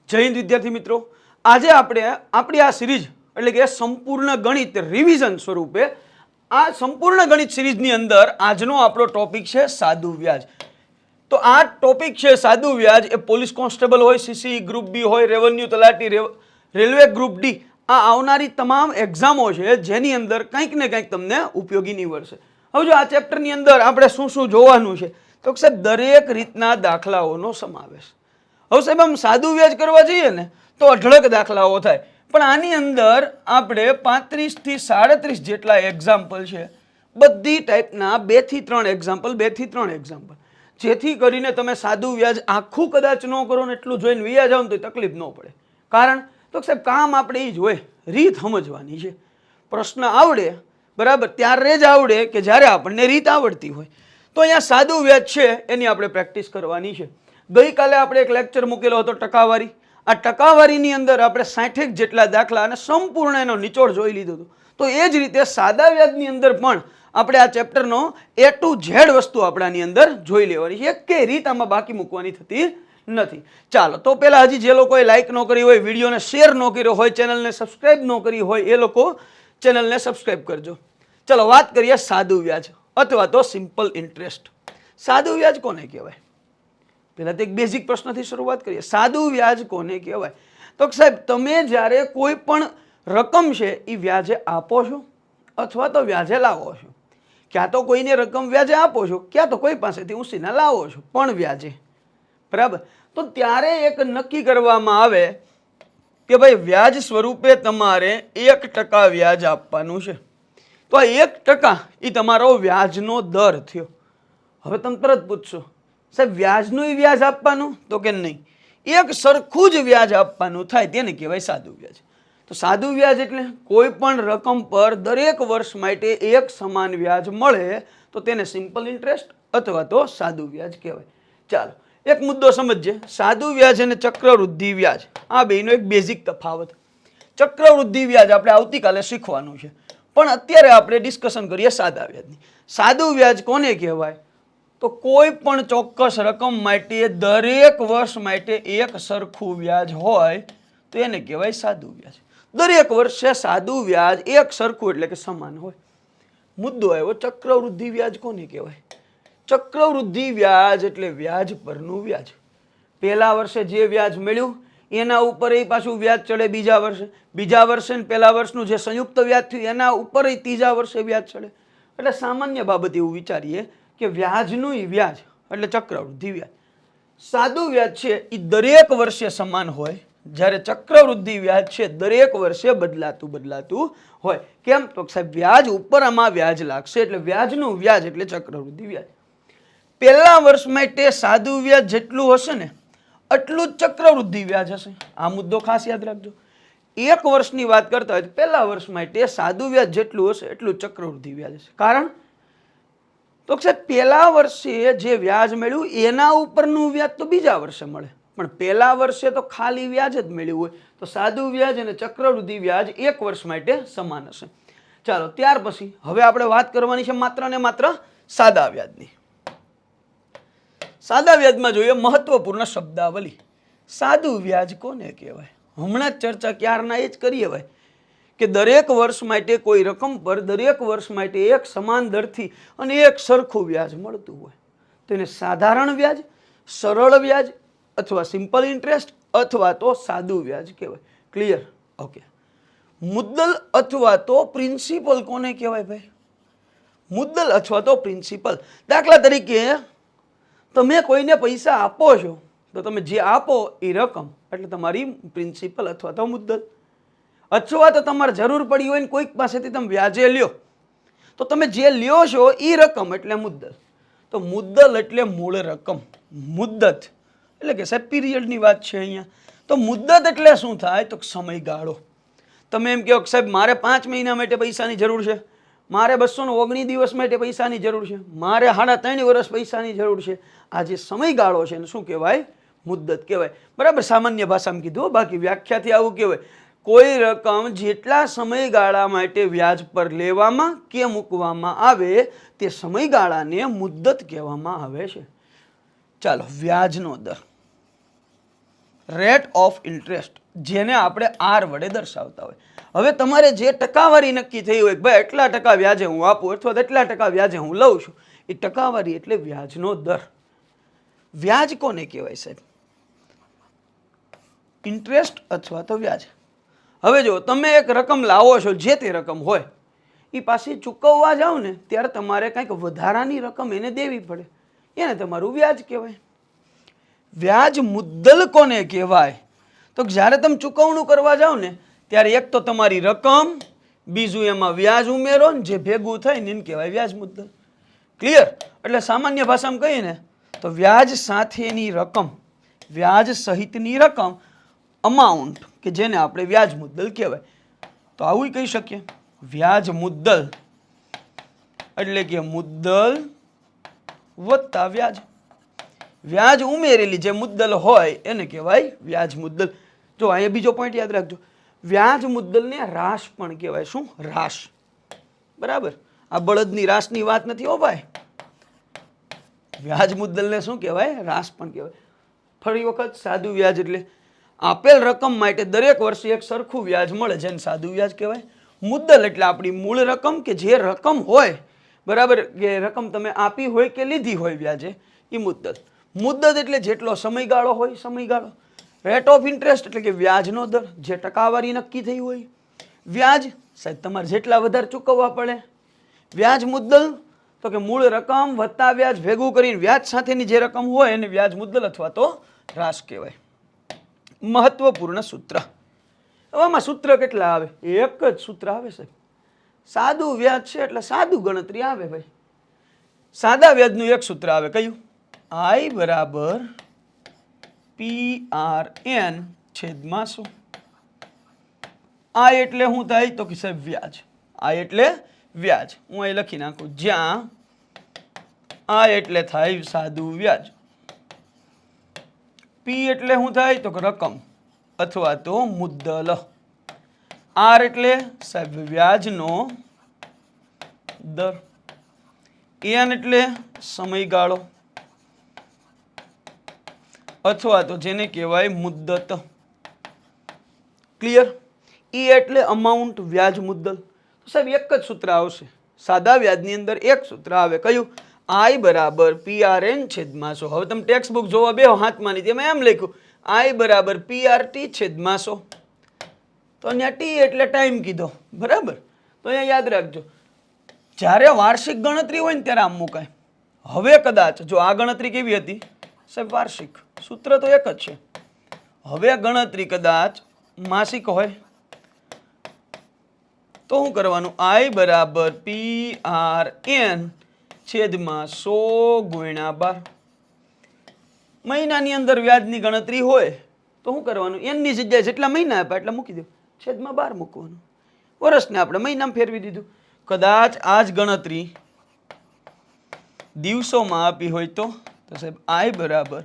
જય હિન્દ વિદ્યાર્થી મિત્રો, આજે આપણે આપણી આ સિરીઝ એટલે કે સંપૂર્ણ ગણિત રિવિઝન સ્વરૂપે આ સંપૂર્ણ ગણિત સિરીઝની અંદર આજનો આપણો ટોપિક છે સાદું વ્યાજ. તો આ ટોપિક છે સાદું વ્યાજ. એ પોલીસ કોન્સ્ટેબલ હોય, સીસી ગ્રુપ બી હોય, રેવન્યુ તલાટી, રેલવે ગ્રુપ ડી, આ આવનારી તમામ એક્ઝામો છે જેની અંદર કંઈક ને કંઈક તમને ઉપયોગી નીવડશે. હવે જો આ ચેપ્ટરની અંદર આપણે શું શું જોવાનું છે તો સાહેબ દરેક રીતના દાખલાઓનો સમાવેશ. હવે સાહેબ આમ સાદું વ્યાજ કરવા જઈએ ને તો અઢળક દાખલાઓ થાય, પણ આની અંદર આપણે 35 થી 37 જેટલા એક્ઝામ્પલ છે, બધી ટાઈપના 2 થી 3 એક્ઝામ્પલ, જેથી કરીને તમે સાદું વ્યાજ આખું કદાચ ન કરો ને એટલું જોઈને વ્યાજ આવો ને તો તકલીફ ન પડે. કારણ તો સાહેબ કામ આપણે એ જ હોય, રીત સમજવાની છે. પ્રશ્ન આવડે બરાબર ત્યારે જ આવડે કે જ્યારે આપણને રીત આવડતી હોય. તો અહીંયા સાદું વ્યાજ છે એની આપણે પ્રેક્ટિસ કરવાની છે. ગઈકાલે આપણે એક લેક્ચર મૂકેલો હતો ટકાવારી. આ ટકાવારીની અંદર આપણે 60 જેટલા દાખલા અને સંપૂર્ણ એનો નિચોડ જોઈ લીધો હતો. તો એ જ રીતે સાદા વ્યાજની અંદર પણ આપણે આ ચેપ્ટરનો A to Z વસ્તુ આપણાની અંદર જોઈ લેવાની છે. એક રીત આમાં બાકી મૂકવાની થતી નથી. ચાલો તો પહેલા હજી જે લોકોએ લાઈક ન કરી હોય, વિડીયોને શેર ન કર્યો હોય, ચેનલને સબસ્ક્રાઇબ ન કરી હોય એ લોકો ચેનલને સબસ્ક્રાઇબ કરજો. ચલો વાત કરીએ સાદું વ્યાજ અથવા તો સિમ્પલ ઇન્ટરેસ્ટ. સાદું વ્યાજ કોને કહેવાય? પહેલા તો એક બેઝિક પ્રશ્નથી શરૂઆત કરીએ. સાદું વ્યાજ કોને કહેવાય? તો સાહેબ તમે જ્યારે કોઈ પણ રકમ છે એ વ્યાજે આપો છો અથવા તો વ્યાજે લાવો છો. ક્યાં તો કોઈને રકમ વ્યાજે આપો છો, ક્યાં તો કોઈ પાસેથી ઉછીના લાવો છો, પણ વ્યાજે. બરાબર. તો ત્યારે એક નક્કી કરવામાં આવે કે ભાઈ વ્યાજ સ્વરૂપે તમારે 1% વ્યાજ આપવાનું છે. તો આ 1% એ તમારો વ્યાજનો દર થયો. હવે તમે તરત પૂછશો સાહેબ વ્યાજનું વ્યાજ આપવાનું? તો કે નહીં, એક સરખું જ વ્યાજ આપવાનું થાય તેને કહેવાય સાદું વ્યાજ. તો સાદું વ્યાજ એટલે કોઈ પણ રકમ પર દરેક વર્ષ માટે એક સમાન વ્યાજ મળે તો તેને સિમ્પલ ઇન્ટરેસ્ટ અથવા તો સાદું વ્યાજ કહેવાય. ચાલો એક મુદ્દો સમજીએ. સાદું વ્યાજ અને ચક્રવૃદ્ધિ વ્યાજ આ બેનો એક બેઝિક તફાવત. ચક્રવૃદ્ધિ વ્યાજ આપણે આવતીકાલે શીખવાનું છે, પણ અત્યારે આપણે ડિસ્કશન કરીએ સાદા વ્યાજની. સાદું વ્યાજ કોને કહેવાય? તો કોઈ પણ ચોક્કસ રકમ માટે દરેક વર્ષ માટે એક સરખું વ્યાજ હોય તો એને કહેવાય સાદું વ્યાજ. દરેક વર્ષે સાદું વ્યાજ એક સરખું એટલે કે સમાન હોય. મુદ્દો આવ્યો ચક્રવૃદ્ધિ વ્યાજ કોને કહેવાય? ચક્રવૃદ્ધિ વ્યાજ એટલે વ્યાજ પરનું વ્યાજ. પહેલા વર્ષે જે વ્યાજ મળ્યું એના ઉપર એ પાછું વ્યાજ ચડે બીજા વર્ષે ને પહેલા વર્ષનું જે સંયુક્ત વ્યાજ થયું એના ઉપર ત્રીજા વર્ષે વ્યાજ ચડે. એટલે સામાન્ય બાબત એવું વિચારીએ કે વ્યાજનું વ્યાજ એટલે ચક્રવૃદ્ધિ વ્યાજ. સાદું વ્યાજ છે એ દરેક વર્ષે સમાન હોય, જ્યારે ચક્રવૃદ્ધિ વ્યાજ છે દરેક વર્ષે બદલાતું હોય. કેમ? તો સાહેબ વ્યાજ ઉપર આમાં વ્યાજ લાગશે એટલે વ્યાજનું વ્યાજ એટલે ચક્રવૃદ્ધિ વ્યાજ. પહેલા વર્ષ માટે સાદું વ્યાજ જેટલું હશે ને એટલું જ ચક્રવૃદ્ધિ વ્યાજ હશે. આ મુદ્દો ખાસ યાદ રાખજો. એક વર્ષની વાત કરતા હોય તો પહેલા વર્ષ માટે સાદું વ્યાજ જેટલું હશે એટલું ચક્રવૃદ્ધિ વ્યાજ હશે. કારણ તો સાહેબ પહેલા વર્ષે જે વ્યાજ મળ્યું એના ઉપરનું વ્યાજ તો બીજા વર્ષે મળે, પણ પહેલા વર્ષે તો ખાલી વ્યાજ જ મળ્યું હોય તો સાદું વ્યાજ અને ચક્રવૃદ્ધિ વ્યાજ એક વર્ષ માટે સમાન હશે. ચાલો ત્યાર પછી હવે આપણે વાત કરવાની છે માત્ર ને માત્ર સાદા વ્યાજની. સાદા વ્યાજમાં જોઈએ મહત્વપૂર્ણ શબ્દાવલી. સાદું વ્યાજ કોને કહેવાય? હમણાં જ ચર્ચા ક્યારના એ જ કરીએ ભાઈ કે દરેક વર્ષ માટે કોઈ રકમ પર દરેક વર્ષ માટે એક સમાન દરથી અને એક સરખું વ્યાજ મળતું હોય તો એને સાધારણ વ્યાજ, સરળ વ્યાજ અથવા સિમ્પલ ઇન્ટરેસ્ટ અથવા તો સાદું વ્યાજ કહેવાય. ક્લિયર? ઓકે. મુદ્દલ અથવા તો પ્રિન્સિપલ કોને કહેવાય ભાઈ? મુદ્દલ અથવા તો પ્રિન્સિપલ. દાખલા તરીકે તમે કોઈને પૈસા આપો છો તો તમે જે આપો એ રકમ એટલે તમારી પ્રિન્સિપલ અથવા તો મુદ્દલ. અથવા તો તમારે જરૂર પડી હોય ને કોઈક પાસેથી તમે વ્યાજે લ્યો તો તમે જે લ્યો છો એ રકમ એટલે મુદ્દલ. તો મુદ્દલ એટલે મૂળ રકમ, મુદ્દત એટલે કે સાહેબ પીરિયડની વાત છે અહીંયા. તો મુદ્દત એટલે શું થાય? તો સમયગાળો. તમે એમ કહો સાહેબ મારે 5 મહિના માટે પૈસાની જરૂર છે, મારે 219 દિવસ માટે પૈસાની જરૂર છે, મારે 3.5 વર્ષ પૈસાની જરૂર છે. આ જે સમયગાળો છે ને શું કહેવાય? મુદ્દત કહેવાય. બરાબર, સામાન્ય ભાષામાં કીધું, બાકી વ્યાખ્યાથી આવું કહેવાય કોઈ રકમ જેટલા સમયગાળા માટે વ્યાજ પર લેવામાં કે મૂકવામાં આવે તે સમયગાળાને મુદ્દત કહેવામાં આવે છે. ચાલો વ્યાજનો દર. રેટ ઓફ ઇન્ટરેસ્ટ, જેને આપણે આર વડે દર્શાવતા હોય. હવે તમારે જે ટકાવારી નક્કી થઈ હોય, ભાઈ એટલા ટકા વ્યાજે હું આપું અથવા તો એટલા ટકા વ્યાજે હું લઉં છું, એ ટકાવારી એટલે વ્યાજનો દર. વ્યાજ કોને કહેવાય સાહેબ? ઇન્ટરેસ્ટ અથવા તો વ્યાજ. હવે જો તમે એક રકમ લાવો છો, જે તે રકમ હોય એ પાછી ચૂકવવા જાઓ ને ત્યારે તમારે કંઈક વધારાની રકમ એને દેવી પડે, એને તમારું વ્યાજ કહેવાય. વ્યાજ મુદ્દલ કોને કહેવાય? તો જ્યારે તમે ચૂકવણું કરવા જાઓ ને ત્યારે એક તો તમારી રકમ, બીજું એમાં વ્યાજ ઉમેરો ને જે ભેગું થાય ને એને કહેવાય વ્યાજ મુદ્દલ. ક્લિયર? એટલે સામાન્ય ભાષામાં કહીએ ને તો વ્યાજ સાથેની રકમ, વ્યાજ સહિતની રકમ, અમાઉન્ટ, કે જેને આપણે વ્યાજ મુદ્દલ કહેવાય. તો આવું કહી શકીએ, વ્યાજ મુદ્દલ એટલે કે મુદ્દલ વત્તા વ્યાજ. વ્યાજ ઉમેરેલી જે મુદ્દલ હોય એને કહેવાય વ્યાજ મુદ્દલ. જો અહીંયા બીજો પોઈન્ટ યાદ રાખજો, વ્યાજ મુદ્દલને રાશ પણ કહેવાય. શું? રાશ. બરાબર? આ બળદની રાશની વાત નથી હો ભાઈ. વ્યાજ મુદ્દલને શું કહેવાય? રાશ પણ કહેવાય. ફરી વખત, સાદું વ્યાજ એટલે આપેલ રકમ માટે દરેક વર્ષે એક સરખું વ્યાજ મળે, જેને સાદું વ્યાજ કહેવાય. મુદ્દલ એટલે આપણી મૂળ રકમ, કે જે રકમ હોય, બરાબર, કે રકમ તમે આપી હોય કે લીધી હોય વ્યાજે, એ મુદ્દલ. મુદ્દત એટલે જેટલો સમયગાળો હોય, સમયગાળો. રેટ ઓફ ઇન્ટરેસ્ટ એટલે કે વ્યાજનો દર, જે ટકાવારી નક્કી થઈ હોય. વ્યાજ સાહેબ તમારે જેટલા વધારે ચૂકવવા પડે. વ્યાજ મુદ્દલ તો કે મૂળ રકમ વત્તા વ્યાજ ભેગું કરીને વ્યાજ સાથેની જે રકમ હોય એને વ્યાજ મુદ્દલ અથવા તો રાશ કહેવાય. મહત્વપૂર્ણ સૂત્ર. આમાં સૂત્ર કેટલા આવે? એક જ સૂત્ર આવે સાહેબ. સાદું વ્યાજ છે એટલે સાદું ગણતરી આવે ભાઈ. સાદા વ્યાજનું એક સૂત્ર આવે, કયું? I બરાબર PRN છેદમાં 100. આ એટલે શું થાય? તો કે સાહેબ વ્યાજ. આ એટલે વ્યાજ. હું અહીં લખી નાખું, જ્યાં આ એટલે થાય સાદું વ્યાજ, P એટલે શું થાય? તો કે રકમ અથવા તો મુદ્દલ, R એટલે સાહેબ વ્યાજનો દર, N એટલે સમયગાળો અથવા તો જેને કહેવાય મુદ્દત. ક્લિયર? E એટલે અમાઉન્ટ, વ્યાજ મુદ્દલ. સાહેબ એક જ સૂત્ર આવશે. સાદા વ્યાજની અંદર એક સૂત્ર આવે, કયું? I બરાબર PRN છેદમાં 100. હવે તમે ટેક્સ્ટ બુક જોવા બેહો હાથમાંની, તેમાં એમ લખ્યું I બરાબર PRT છેદમાં 100. તો અહીંયા T એટલે ટાઈમ કીધો, બરાબર? તો અહીંયા યાદ રાખજો, જ્યારે વાર્ષિક ગણતરી હોય ને ત્યારે આમ મુકાય. હવે કદાચ જો આ ગણતરી કેવી હતી સાહેબ? વાર્ષિક. સૂત્ર તો એક જ છે. હવે ગણતરી કદાચ માસિક હોય તો શું કરવાનું? I બરાબર PRN છેદમાં 100 ગુણ્યા 12. મહિનાની અંદર વ્યાજની ગણતરી હોય તો શું કરવાનું? એનની જગ્યાએ જેટલા મહિના આપ્યા એટલા મૂકી દો, છેદમાં 12 મૂકવાનું. વર્ષને આપણે મહિનામાં ફેરવી દીધું. કદાચ આ જ ગણતરી દિવસોમાં આપી હોય તો સાહેબ I બરાબર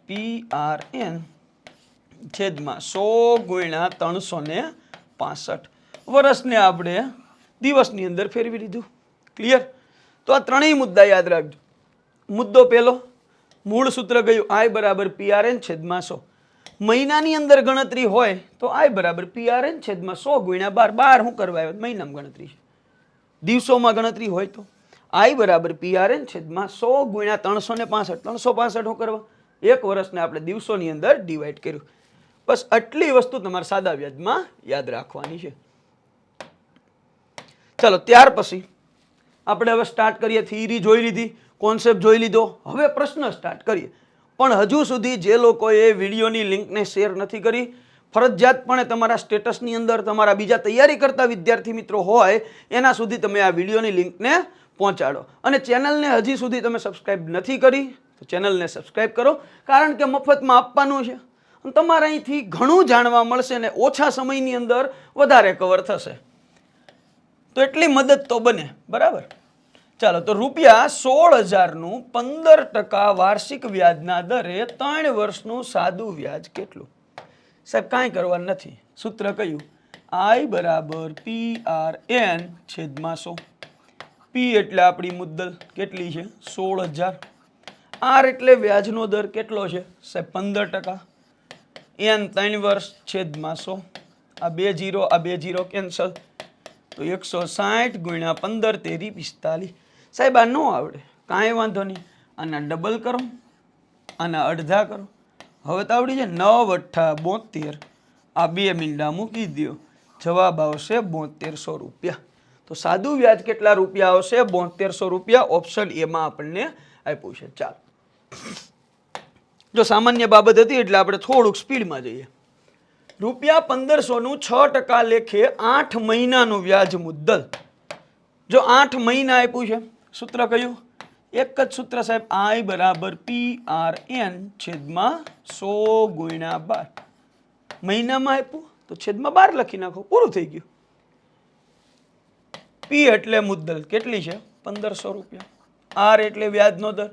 PRN છેદમાં 100 ગુણ્યા 365. વર્ષને આપણે દિવસની અંદર ફેરવી લીધું. ક્લિયર? તો આ ત્રણેય મુદ્દા યાદ રાખજો. મુદ્દો પહેલો, મૂળ સૂત્ર ગયું I બરાબર PRN છેદમાં 100. મહિનાની અંદર ગણતરી હોય તો I બરાબર PRN છેદમાં 100 ગુણ્યા 12. શું કરવા આવ્યો? મહિનામાં ગણતરી છે. દિવસોમાં ગણતરી હોય તો I બરાબર PRN છેદમાં 100 ગુણ્યા 365. 365 શું કરવા? એક વર્ષને આપણે દિવસોની અંદર ડિવાઈડ કર્યું. બસ આટલી વસ્તુ તમારે સાદા વ્યાજમાં યાદ રાખવાની છે. ચાલો, ત્યાર પછી આપણે હવે સ્ટાર્ટ કરીએ. થિયરી જોઈ લીધી, કોન્સેપ્ટ જોઈ લીધો, હવે પ્રશ્ન સ્ટાર્ટ કરીએ. પણ હજુ સુધી જે લોકોએ વિડીયોની લિંકને શેર નથી કરી, ફરજિયાતપણે તમારા સ્ટેટસની અંદર તમારા બીજા તૈયારી કરતા વિદ્યાર્થી મિત્રો હોય એના સુધી તમે આ વિડીયોની લિંકને પહોંચાડો. અને ચેનલને હજી સુધી તમે સબસ્ક્રાઈબ નથી કરી તો ચેનલને સબસ્ક્રાઈબ કરો, કારણ કે મફતમાં આપવાનું છે. તમારે અહીંથી ઘણું જાણવા મળશે ને ઓછા સમયની અંદર વધારે કવર થશે. તો એટલી મદદ તો બને, બરાબર? ચાલો, તો રૂપિયા 16,000નું 15% વાર્ષિક વ્યાજના દરે 3 વર્ષનું સાદું વ્યાજ કેટલું? સાહેબ કાંઈ કરવાનું નથી. સૂત્ર કયું? I બરાબર PRN છેદમાં 100. P એટલે આપણી મુદ્દલ કેટલી છે? 16,000. R એટલે વ્યાજનો દર કેટલો છે સાહેબ? 15%. n 3 વર્ષ છેદમાં 100. આ 2 0 આ 2 0 કેન્સલ, તો 160 ગુણ્યા 15 તેરી 45. સાહેબ આ ન આવડે કાંઈ વાંધો નહીં, આના ડબલ કરો, આના અડધા કરો. હવે તો આવડી જાય. 9 × 72, આ 2 મીંડા મૂકી દો, જવાબ આવશે 7200 રૂપિયા. તો સાદું વ્યાજ કેટલા રૂપિયા આવશે? 7200 રૂપિયા. ઓપ્શન એમાં આપણને આપ્યું છે. ચાલો, જો સામાન્ય બાબત હતી એટલે આપણે થોડુંક સ્પીડમાં જઈએ. રૂપિયા 1500 નું 6% લેખે 8 મહિનાનું વ્યાજ મુદ્દલ. જો 8 મહિના આપ્યું છે, સૂત્ર કયું? એક જ સૂત્ર સાહેબ, I બરાબર PRN છેદમાં 100 ગુણ્યા 12. મહિનામાં આપ્યું તો છેદમાં 12 લખી નાખો, પૂરું થઈ ગયું. P એટલે મુદ્દલ કેટલી છે? 1500 રૂપિયા. R એટલે વ્યાજનો દર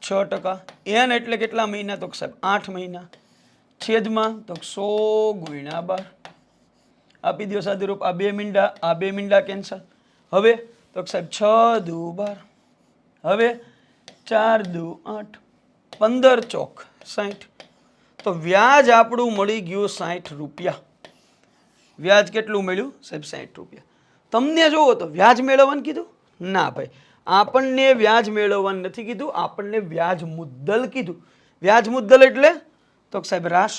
6%. N એટલે કેટલા મહિના? તો સાહેબ 8 મહિના. છેદમાં તો 100 ગુણ્યા 12. આપી દો સાદું રૂપ. આ 2 મીંડા આ 2 મીંડા કેન્સલ. હવે તો સાહેબ 6 દુ 12, હવે 4 દુ 8, 15 ચોક 60. તો વ્યાજ આપણું મળી ગયું 60 રૂપિયા. વ્યાજ કેટલું મળ્યું સાહેબ? 60 રૂપિયા. તમને જોવો તો વ્યાજ મેળવવાનું કીધું? ના ભાઈ, આપણને વ્યાજ મેળવવાનું નથી કીધું, આપણને વ્યાજ મુદ્દલ કીધું. વ્યાજ મુદ્દલ એટલે તો સાહેબ રાશ,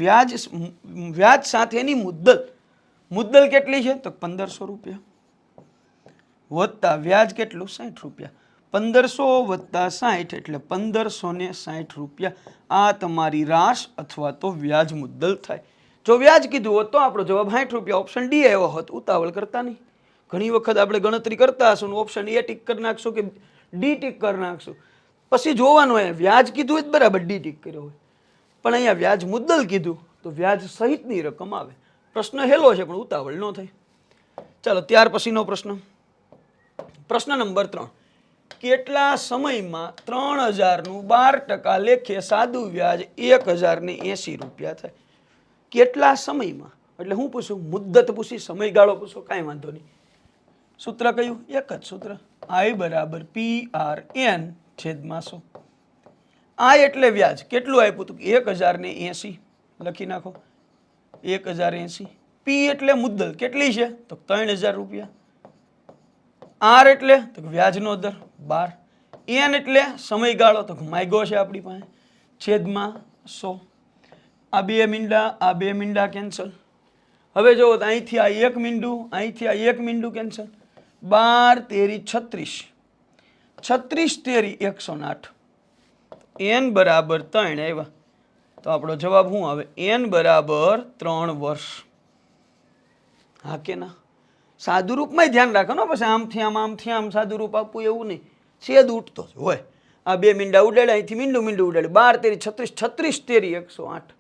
વ્યાજ સાથેની મુદ્દલ. મુદ્દલ કેટલી છે? તો 1500 રૂપિયા વત્તા વ્યાજ કેટલું? 60 રૂપિયા. 1500 વત્તા 60 એટલે 1560 રૂપિયા. આ તમારી રાશ અથવા તો વ્યાજ મુદ્દલ થાય. જો વ્યાજ કીધું હોત તો આપણો જવાબ 60 રૂપિયા ઓપ્શન ડી આવ્યો હોત. ઉતાવળ કરતા નહીં. ઘણી વખત આપણે ગણતરી કરતા હશું, ઓપ્શન એ ટીક કરી નાખશું કે ડી ટીક કરી નાખશું, પછી જોવાનું હોય વ્યાજ કીધું હોય બરાબર ડી ટીક કર્યો હોય, પણ અહીંયા વ્યાજ મુદ્દલ કીધું તો વ્યાજ સહિતની રકમ આવે. પ્રશ્ન હેલો છે પણ ઉતાવળ ન થાય. ચાલો, ત્યાર પછીનો પ્રશ્ન. પ્રશ્ન નંબર 3. કેટલા સમયમાં 3000 નું 12% લેખે સાદું વ્યાજ 1080 રૂપિયા થાય? કેટલા સમયમાં એટલે હું પૂછું? મુદ્દત પૂછી, સમયગાળો પૂછો, કાંઈ વાંધો નહીં. સૂત્ર કયું? એક જ સૂત્ર, I બરાબર PRN છેદમાં 100. I એટલે વ્યાજ કેટલું આપ્યું હતું? 1080 લખી નાખો, 1080. P એટલે મુદ્દલ કેટલી છે? તો 3000 રૂપિયા. R એટલે તો વ્યાજનો દર 12. N એટલે સમયગાળો તો માગ્યો છે આપણી પાસે, છેદમાં 100. આ 2 મીંડા આ 2 મીંડા કેન્સલ. હવે જો અહીંથી આ 1 મીંડું, અહીંથી આ 1 મીંડું કેન્સલ. 12 તેરી 36, 36 તેરી 108. N બરાબર 3 આવ્યા. તો આપણો જવાબ શું આવે? N બરાબર 3 વર્ષ. હા કે ના? સાદું રૂપમાં ધ્યાન રાખો ને, પછી આમથી આમ સાદું રૂપ આપવું એવું નહીં, છેદ ઉઠતો જ હોય. આ 2 મીંડા ઉડાડે, અહીંથી મીંડું ઉડાડે. 12 તેરી 36, 36 તેરી 108.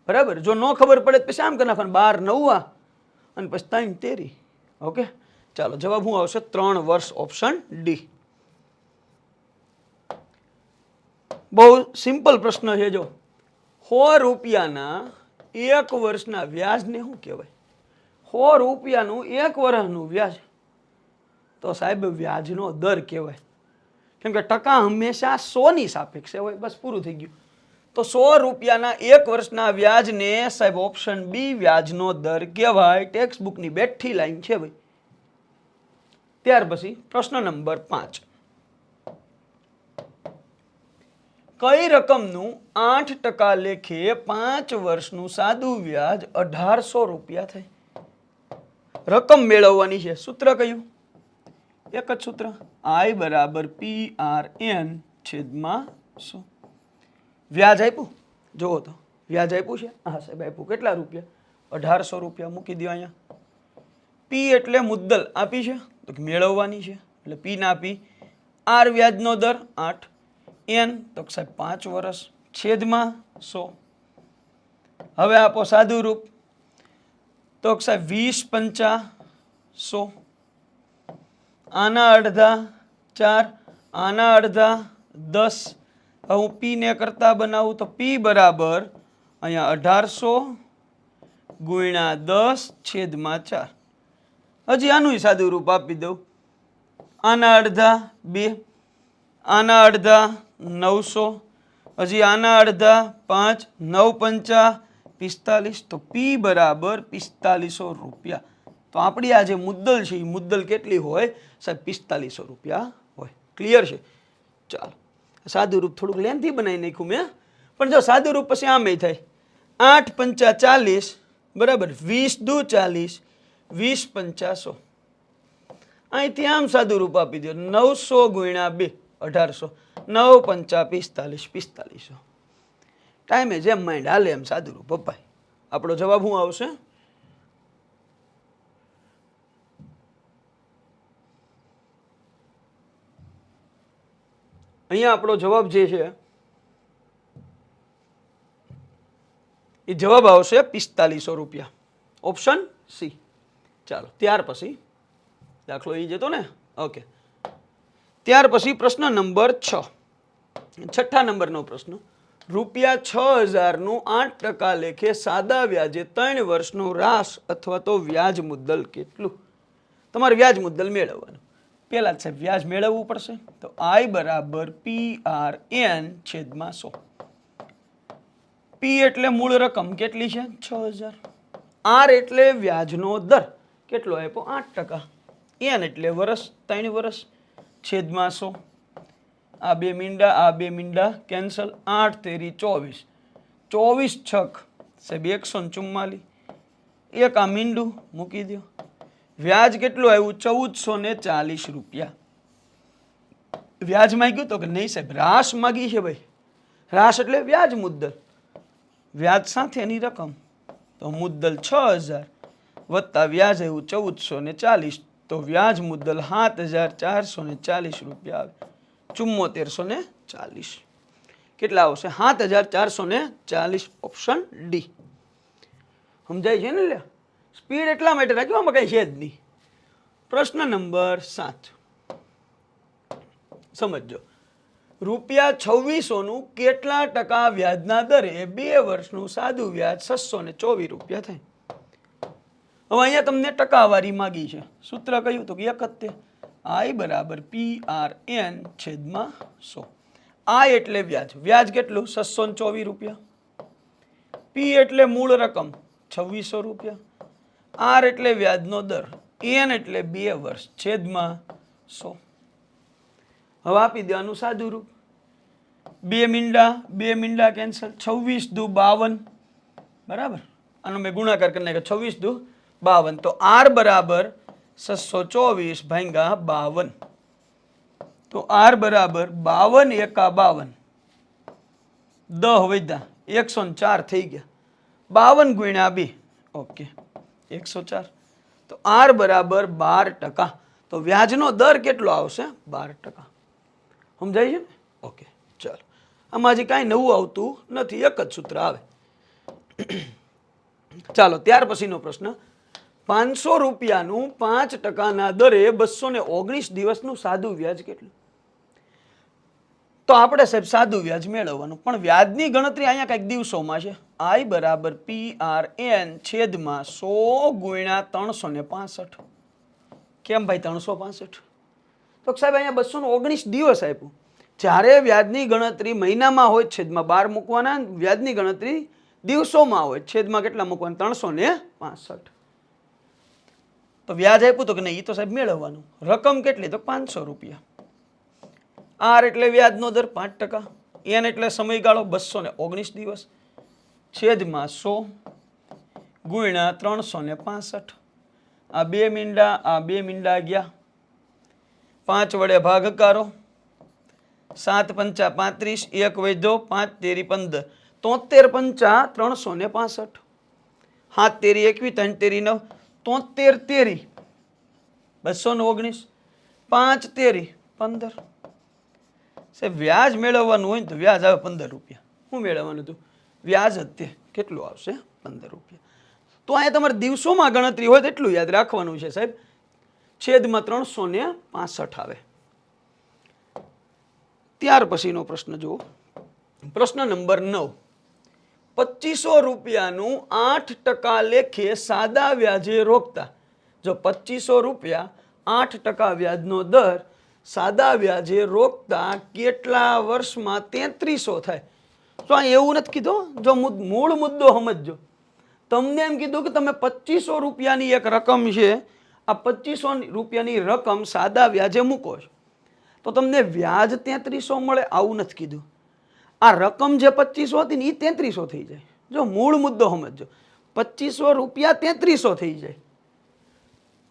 બરાબર. જો ન ખબર પડે પછી આમ કરી નાખવાનું, 12 9 અને પછી 3 તેરી. ઓકે, ચાલો, જવાબ શું આવશે? 3 વર્ષ, ઓપ્શન ડી. બહુ સિમ્પલ પ્રશ્ન છે. જો 100 રૂપિયાના 1 વર્ષના વ્યાજને શું કહેવાય? 100 રૂપિયાનું 1 વર્ષનું વ્યાજ તો સાહેબ વ્યાજનો દર કહેવાય. કેમ કે ટકા હંમેશા 100 ની સાપેક્ષે હોય. બસ પૂરું થઈ ગયું. તો 100 રૂપિયાના 1 વર્ષના વ્યાજને સાહેબ ઓપ્શન બી વ્યાજનો દર કહેવાય. ટેક્સ્ટ બુકની બેઠી લાઈન છે ભાઈ. ત્યાર પછી પ્રશ્ન નંબર 5. કઈ રકમનું 8% લેખે 5 વર્ષનું સાદું વ્યાજ 1800 રૂપિયા થાય? રકમ મેળવવાની છે. સૂત્ર કયું? એક જ સૂત્ર, I બરાબર PRN છેદમાં 100. વ્યાજ આપ્યું, જોવો તો વ્યાજ આપ્યું છે. હા સાહેબ આપ્યું. કેટલા રૂપિયા? 1800 રૂપિયા. મૂકી દો અહીંયા. P એટલે મુદ્દલ આપી છે તો મેળવવાની છે એટલે P ના P. R વ્યાજનો દર 8. N તો સાહેબ 5 વર્ષ છેદમાં 100. હવે આપો સાદું રૂપ તો સાહેબ 20 × 100. આના અડધા 4, આના અડધા 10. હવે હું P ને કરતા બનાવું તો P બરાબર અહીંયા 1800 ગુણ્યા 10 છેદમાં 4. હજી આનું સાદું રૂપ આપી દઉં. આના અડધા 2, આના અડધા 900, હજી આના અડધા 5, 9 × 5 45, તો પી બરાબર 4500 રૂપિયા. તો આપણી આ જે મુદ્દલ છે એ મુદ્દલ કેટલી હોય સાહેબ? 4500 રૂપિયા હોય. ક્લિયર છે? ચાલો, સાદું રૂપ થોડુંક લેન્થી બનાવી નાખ્યું મેં, પણ જો સાદું રૂપ પછી આમ થાય 8 પંચા 40 બરાબર 20 દુ 40 20 પંચા 100. અહીંથી આમ સાદું રૂપ આપી દો 900 ગુણ્યા 2 1800 9 પંચા 45 4500. ટાઈમે જેમ માઇન્ડ હાલે એમ સાદું રૂપ અપાય. આપણો જવાબ શું આવશે? અહીંયા આપણો જવાબ જે છે એ જવાબ આવશે 4500 રૂપિયા. Option C. ચાલો, ત્યાર પછી દાખલો એ જતો ને. ઓકે, ત્યાર પછી પ્રશ્ન નંબર 6, છઠ્ઠા નંબરનો પ્રશ્ન. રૂપિયા 6000 નું 8% લેખે સાદા વ્યાજે 3 વર્ષનું રાસ અથવા તો વ્યાજ મુદ્દલ કેટલું? તમારે વ્યાજ મુદ્દલ મેળવવાનું. પહેલા જ સાહેબ વ્યાજ મેળવવું પડશે. તો I બરાબર PRN છેદમાં 100. P એટલે મૂળ રકમ કેટલી છે? 6000. R એટલે વ્યાજનો દર કેટલો આપ્યો? 8%. N એટલે વર્ષ, 3 વર્ષ છેદમાં 100. આ બે મીંડા કેન્સલ. 8 તેરી 24, 24 છક સાહેબ 144. એક આ મીંડું મૂકી દો. વ્યાજ કેટલું આવ્યું? 1440 રૂપિયા. વ્યાજ માંગ્યું તો કે નહીં સાહેબ રાસ માગી છે ભાઈ. રાસ એટલે વ્યાજ મુદ્દલ, વ્યાજ સાથેની રકમ. તો મુદ્દલ 6000 વત્તા વ્યાજ આવ્યું 1440, તો વ્યાજ મુદ્દલ 7440 રૂપિયા આવે. 7440 કેટલા આવશે? 7440. Option D. સમજાય છે ને? લે સ્પીડ એટલા માટે રાખ્યો, આમાં કઈ છે જ નહીં. પ્રશ્ન નંબર 7 સમજો. રૂપિયા 2600 નું કેટલા ટકા વ્યાજના દરે 2 વર્ષનું સાદું વ્યાજ 624 રૂપિયા થાય? હવે અહીંયા તમને ટકાવારી માગી છે. સૂત્ર કયું? તો કે 71. I બરાબર PRN છેદમાં 100. I એટલે વ્યાજ, વ્યાજ કેટલું? 624 રૂપિયા. P એટલે મૂળ રકમ 2600 રૂપિયા. R એટલે વ્યાજનો દર, N એટલે 2 વર્ષ છેદમાં 100. હવે આપી દેવાનું સાદું રૂપ. બે મીંડા કેન્સલ. 26 દુ 52 બરાબર. આનો મેં ગુણાકાર કરી નાખ્યો. 26 દુ 52. તો R બરાબર 624 ભાગ્યા 52. તો R બરાબર 52 એકા 52, 10 વધ્યા 104 થઈ ગયા. 52 ગુણ્યા 2, ઓકે 104. તો R બરાબર 12%. તો વ્યાજનો દર કેટલો આવશે? 12%. સમજાય છે ને? ઓકે, ચાલો. આમાં હજી કાંઈ નવું આવતું નથી, એક જ સૂત્ર આવે. ચાલો, ત્યાર પછીનો પ્રશ્ન. 500 રૂપિયાનું 5%ના દરે 219 દિવસનું સાદું વ્યાજ કેટલું? તો આપણે સાહેબ સાદું વ્યાજ મેળવવાનું, પણ વ્યાજની ગણતરી અહીંયા કંઈક દિવસોમાં છે. I બરાબર PRN છેદમાં 100 ગુણ્યા 365. કેમ ભાઈ 365? તો સાહેબ અહીંયા 219 દિવસ આપ્યું. જ્યારે વ્યાજની ગણતરી મહિનામાં હોય છેદમાં 12 મૂકવાના, વ્યાજની ગણતરી દિવસોમાં હોય છેદમાં કેટલા મૂકવાના? 365. તો વ્યાજ આપ્યું તો કે નહીં, એ તો સાહેબ મેળવવાનું. રકમ કેટલી? તો 500 રૂપિયા. R એટલે વ્યાજનો દર 5%, N એટલે સમયગાળો 219 દિવસ છેદમાં 100 ગુણ્યા 365. આ બે મીંડા ગયા, 5 વડે ભાગાકારો. 7 પંચા 35, 1 વધ્યો 5 તેરી 15, 73 પંચા 365. 7 તેરી 21, 3 તેરી 9, 73 તેરી 219, 5 તેરી 15. સાહેબ વ્યાજ મેળવવાનું હોય ને તો વ્યાજ આવે 15 રૂપિયા. શું મેળવવાનું હતું? વ્યાજ જ તે કેટલું આવશે? 15 રૂપિયા. તો અહીંયા તમારે દિવસોમાં ગણતરી હોય તો એટલું યાદ રાખવાનું છે સાહેબ. છેદમાં 365 આવે. ત્યાર પછીનો પ્રશ્ન જુઓ. પ્રશ્ન નંબર 9. 2500 રૂપિયાનું 8% લેખે સાદા વ્યાજે રોકતા, જો 2500 રૂપિયા 8% વ્યાજનો દર સાદા વ્યાજે રોકતા કેટલા વર્ષમાં 3300 થાય? તો આ એવું નથી કીધું. જો મૂળ મુદ્દો સમજજો. તમને એમ કીધું કે તમે 2500 રૂપિયાની એક રકમ છે, આ 2500 રૂપિયાની રકમ સાદા વ્યાજે મૂકો છો તો તમને વ્યાજ 3300 મળે, આવું નથી કીધું. આ રકમ જે 2500 હતી ને એ 3300 થઈ જાય. જો મૂળ મુદ્દો સમજો, 2500 રૂપિયા 3300 થઈ જાય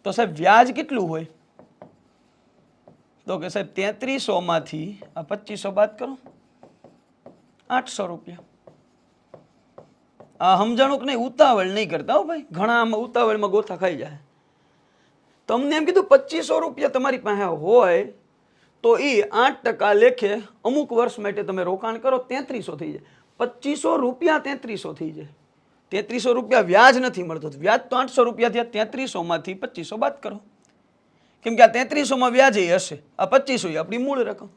તો સાહેબ વ્યાજ કેટલું હોય? તો કે સાહેબ 3300 માંથી આ 2500 બાદ કરો, 800 રૂપિયા. આ સમજાણું કે નહીં? ઉતાવળ નહીં કરતા હો ભાઈ, ઘણા આમાં ઉતાવળમાં ગોથા ખાઈ જાય. તમને એમ કીધું 2500 રૂપિયા તમારી પાસે હોય તો એ 8% લેખે અમુક વર્ષ માટે તમે રોકાણ કરો, 3300 થઈ જાય. 2500 રૂપિયા 3300 થઈ જાય. 3300 રૂપિયા વ્યાજ નથી મળતો, વ્યાજ તો 800 રૂપિયા થયા. 3300 માંથી 2500 બાદ કરો, કેમ કે આ 3300 માં વ્યાજ હશે, આ 2500 આપણી મૂળ રકમ.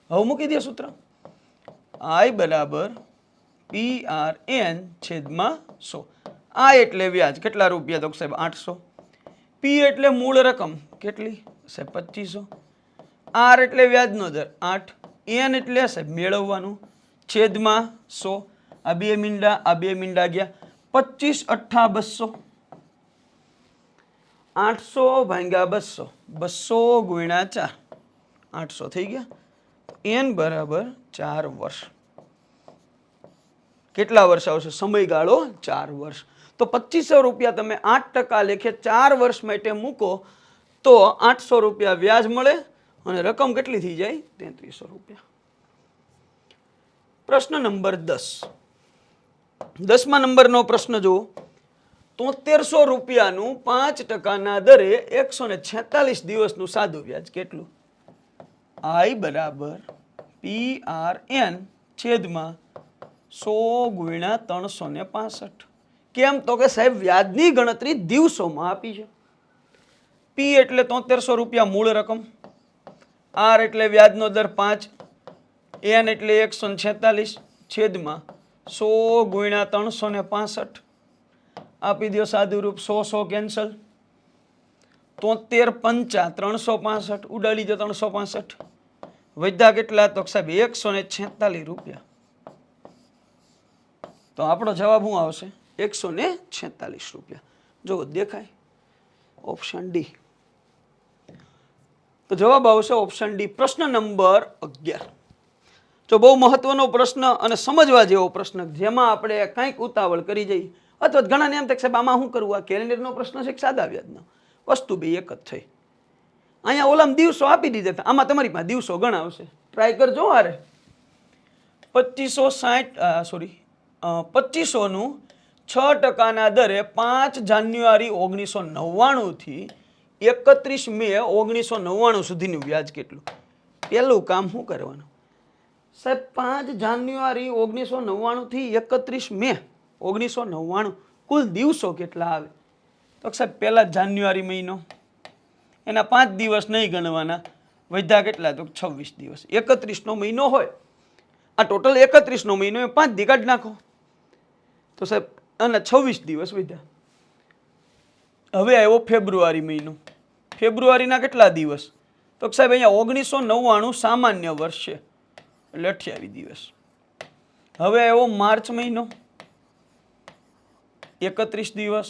હવે મૂકી દે સૂત્ર, I બરાબર PRN છેદમાં 100. આ એટલે વ્યાજ કેટલા રૂપિયા? તો સાહેબ 800. P એટલે મૂળ રકમ કેટલી? સાહેબ 2500. R એટલે વ્યાજનો દર 8. N એટલે સાહેબ મેળવવાનું છેદમાં 100. આ બે મીંડા ગયા. 25 8 200. 800 ભાગ્યા 200, 200 ગુણ્યા 4, 800 થઈ ગયા. N બરાબર 4 વર્ષ. કેટલા વર્ષ આવશે? સમયગાળો 4 વર્ષ. તો 2500 રૂપિયા તમે 8% લેખે 4 વર્ષ માટે મૂકો તો 800 રૂપિયા વ્યાજ મળે અને રકમ કેટલી થઈ જાય? 3300 રૂપિયા. પ્રશ્ન નંબર 10. 10મા નંબરનો પ્રશ્ન જુઓ. 7300 રૂપિયાનું 5%ના દરે 146 દિવસનું સાદું વ્યાજ કેટલું? I બરાબર PRN છેદમાં 100 ગુણ્યા 365. કેમ? તો કે સાહેબ વ્યાજની ગણતરી દિવસોમાં આપી છે. P એટલે 7300 રૂપિયા મૂળ રકમ, R એટલે વ્યાજનો દર 5, N એટલે 146 છેદમાં 100 ગુણ્યા 365. આપી દો સાદું રૂપ, 100 કેન્સલ. 73 5 365, ઉડાડી દો 365. વધ્યા કેટલા? તો સાહેબ 146 રૂપિયા. તો આપણો જવાબ શું આવશે? 146 રૂપિયા. જો દેખાય ઓપ્શન ડી. તો જવાબ આવશે ઓપ્શન ડી. પ્રશ્ન નંબર 11. જો બહુ મહત્વનો પ્રશ્ન અને સમજવા જેવો પ્રશ્ન, જેમાં આપણે કંઈક ઉતાવળ કરી જઈએ અથવા ઘણાને એમ થાય સાહેબ આમાં શું કરવું? આ કેલેન્ડરનો પ્રશ્ન છે કે સાદા વ્યાજનો? વસ્તુ બે એક જ થઈ. અહીંયા ઓલામાં દિવસો આપી દીધા, આમાં તમારી પાસે દિવસો ગણાવશે. ટ્રાય કરજો. અરે 2500 નું 6%ના દરે 5 જાન્યુઆરી 1999 થી 31 મે 1999 સુધીનું વ્યાજ કેટલું? પહેલું કામ શું કરવાનું સાહેબ? 5 જાન્યુઆરી 1999 થી 31 મે 1999 કુલ દિવસો કેટલા આવે? તો સાહેબ પહેલા જાન્યુઆરી મહિનો, એના 5 દિવસ નહીં ગણવાના, વધ્યા કેટલા? તો 26 દિવસ. 31નો મહિનો હોય, આ ટોટલ 31નો મહિનો, એ 5 દી કાઢી નાખો તો સાહેબ અને 26 દિવસ વધ્યા. હવે આવ્યો ફેબ્રુઆરી મહિનો. ફેબ્રુઆરીના કેટલા દિવસ? તો સાહેબ અહીંયા 1999 સામાન્ય વર્ષ છે એટલે 28 દિવસ. હવે આવ્યો માર્ચ મહિનો, 31 દિવસ.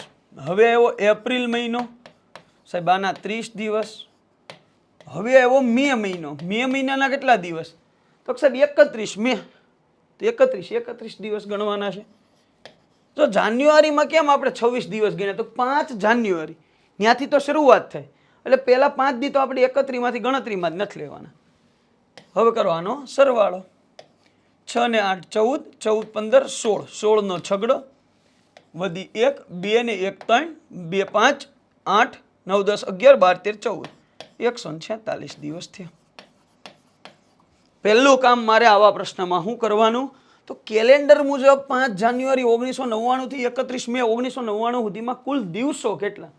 હવે આવ્યો એપ્રિલ મહિનો, સાહેબ આના 30 દિવસ. હવે આવ્યો મે મહિનો. મે મહિનાના કેટલા દિવસ? તો સાહેબ 31 મે, તો 31 દિવસ ગણવાના છે. તો જાન્યુઆરીમાં કેમ આપણે 26 દિવસ ગણ્યા? તો 5 જાન્યુઆરી ત્યાંથી તો શરૂઆત થાય, એટલે પહેલા 5 દી તો આપણે 31 માંથી ગણતરીમાં જ નથી લેવાના. હવે કરવાનો સરવાળો. 6 ને 8 14, 14 15 16, 16 નો છગડો વધી 1, 2 ને 1 3, 2 5 8 9 10 11 12 13 14, 146 દિવસ થયા. પહેલું કામ મારે આવા પ્રશ્નમાં શું કરવાનું? તો કેલેન્ડર મુજબ 5 જાન્યુઆરી 1999 થી 31 મે 1999 સુધીમાં કુલ દિવસો કેટલા?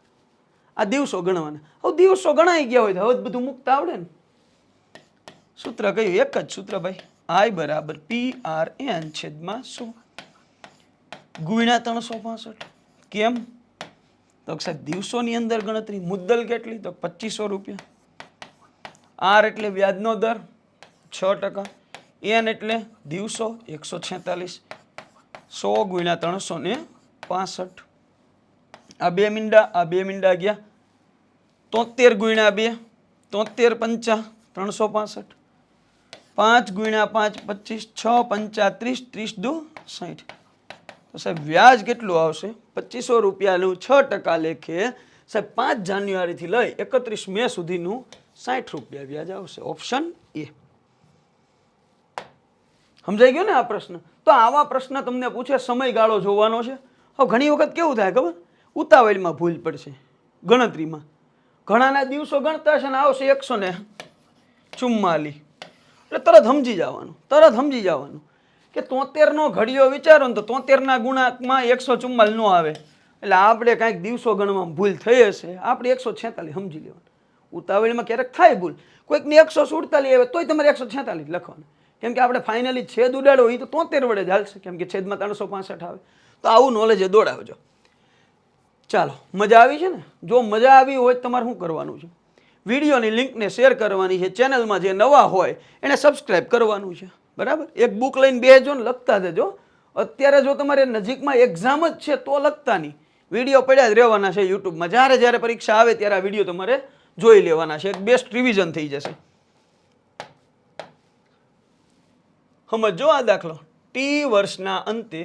આ દિવસો ગણવાના. હવે દિવસો ગણાઈ ગયા હોય તો હવે બધું મુકતા આવડે ને. સૂત્ર કયું? એક જ સૂત્ર ભાઈ, I બરાબર PRN છેદમાં 100 ગુણ્યા 365. કેમ? તો સાહેબ દિવસોની અંદર ગણતરી. મુદ્દલ કેટલી? તો 2500 રૂપિયા. R એટલે વ્યાજનો દર 6%. N એટલે દિવસો 146. 100 ગુણ્યા 365. આ 2 મીંડા ગયા 73 ગુણ્યા 2 73 પંચા 365 5 ગુણ્યા 5 25 6 પંચા 30 30 દુ 60. તો સાહેબ વ્યાજ કેટલું આવશે 2500 રૂપિયાનું 6% લેખે સાહેબ 5 જાન્યુઆરીથી લઈ 31 મે સુધીનું 60 રૂપિયા વ્યાજ આવશે. Option A. સમજાઈ ગયો ને આ પ્રશ્ન? તો આવા પ્રશ્ન તમને પૂછે સમયગાળો જોવાનો છે. હવે ઘણી વખત કેવું થાય ખબર, ઉતાવળમાં ભૂલ પડશે ગણતરીમાં. ઘણાના દિવસો ગણતા હશે ને આવશે 144, એટલે તરત સમજી જવાનું કે 73નો ઘડિયો વિચારો ને તો 73ના ગુણાંકમાં 144 નો આવે, એટલે આપણે કાંઈક દિવસો ગણવામાં ભૂલ થઈ હશે, આપણે 146 સમજી લેવાનું. ઉતાવળમાં ક્યારેક થાય ભૂલ, કોઈકની 147 આવે તોય તમારે 146 લખવાનું, કેમ કે આપણે ફાઇનલી છેદ ઉડાડો એ તો 73 વડે જ હાલશે, કેમ કે છેદમાં 365 આવે. તો આવું નોલેજ દોડાવજો. ચાલો, મજા આવી છે ને? જો મજા આવી હોય તમારે શું કરવાનું છે, વિડીયોની લિંકને શેર કરવાની છે, ચેનલમાં જે નવા હોય એને સબસ્ક્રાઈબ કરવાનું છે, બરાબર? એક બુક લઈને બેસજો ને લખતા જજો. અત્યારે જો તમારે નજીકમાં એક્ઝામ જ છે તો લખતા નહીં, વિડીયો પડ્યા જ રહેવાના છે યુટ્યુબમાં. જ્યારે પરીક્ષા આવે ત્યારે આ વિડીયો તમારે જોઈ લેવાના છે, એક બેસ્ટ રિવિઝન થઈ જશે. સમજો આ દાખલો. ટી વર્ષના અંતે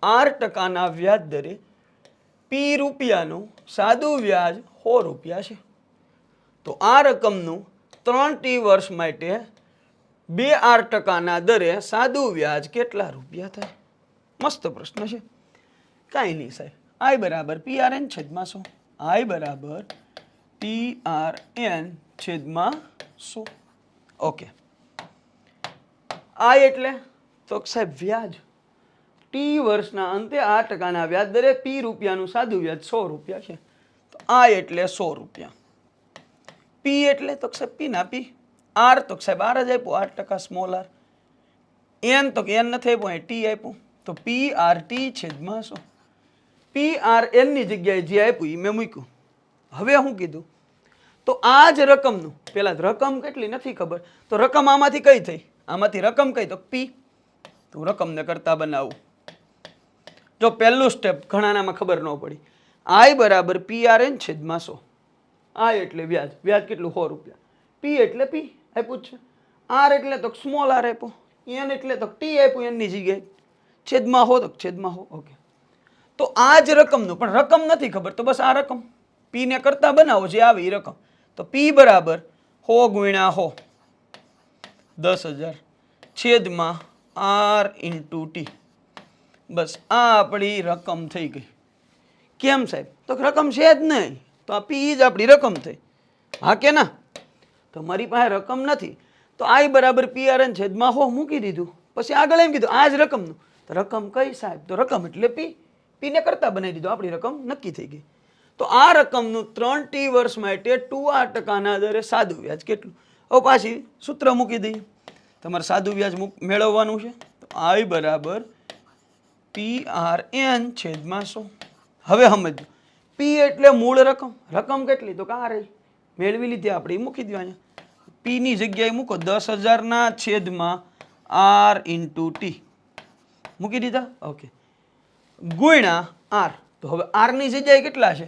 R% વ્યાજ દરે P રૂપિયાનું સાદું વ્યાજ 100 રૂપિયા છે. તો આ રકમનું 3T વર્ષ માટે 2R% દરે સાદું વ્યાજ કેટલા રૂપિયા થાય? મસ્ત પ્રશ્ન છે. કાંઈ નહીં સાહેબ, I બરાબર PRN છેદમાં 100. I બરાબર PRN છેદમાં 100. ઓકે. I એટલે તો સાહેબ વ્યાજ. ટી વર્ષના અંતે 8% વ્યાજ દરે P રૂપિયાનું સાદું વ્યાજ 100 રૂપિયા છે. તો I એટલે 100 રૂપિયા. P એટલે તો સાહેબ P ના P. R તો સાહેબ R જ આપ્યું, 8% સ્મોલ r. N તો N નથી આપ્યું, અહીં T આપ્યું, તો PRT છેદમાં 100. PRN ની જગ્યાએ જે આપ્યું એ મેં મૂક્યું. હવે શું કીધું? તો આ જ રકમનું, પેલા રકમ કેટલી નથી ખબર, તો રકમ આમાંથી કઈ થઈ? આમાંથી રકમ કઈ? તો P. તો રકમને કરતા બનાવું. જો પહેલું સ્ટેપ ઘણાનામાં ખબર ન પડી, I બરાબર PRN છેદમાં 100. I એટલે વ્યાજ, વ્યાજ કેટલું? 100 રૂપિયા. P એટલે P આપ્યું છે, R એટલે તો સ્મોલ r આપ્યું, N એટલે તો T આપ્યું એની જગ્યાએ, છેદમાં 100 તો છેદમાં 100. ઓકે. તો આ જ રકમનું, પણ રકમ નથી ખબર, તો બસ આ રકમ P ને કરતા બનાવો જે આવે એ રકમ. તો P બરાબર 100 ગુણ્યા 100 10,000 છેદમાં R ઇન્ટુ T. બસ આ આપણી રકમ થઈ ગઈ. કેમ સાહેબ? તો રકમ છે જ નહીં, તો આ P જ આપણી રકમ થઈ. હા કે ના? તો મારી પાસે રકમ નથી, તો I બરાબર PRN છેદમાં 100 મૂકી દીધું. પછી આગળ એમ કીધું આ જ રકમનું, તો રકમ કઈ સાહેબ? તો રકમ એટલે P. P ને કરતા બનાવી દીધું, આપણી રકમ નક્કી થઈ ગઈ. તો આ રકમનું 3T વર્ષ માટે 2% દરે સાદું વ્યાજ કેટલું? હવે પાછી સૂત્ર મૂકી દઈએ. તમારે સાદું વ્યાજ મેળવવાનું છે, તો I બરાબર PRN છેદમાં 100. હવે સમજો, P એટલે મૂળ રકમ, રકમ કેટલી? તો કા રહી મેળવી લીધી આપણે, મૂકી દો અહીંયા. P ની જગ્યાએ મૂકો 10,000 ના છેદમાં R ઇન્ટુ T મૂકી દીધા. ઓકે. ગુણ્યા R. તો હવે R ની જગ્યાએ કેટલા છે?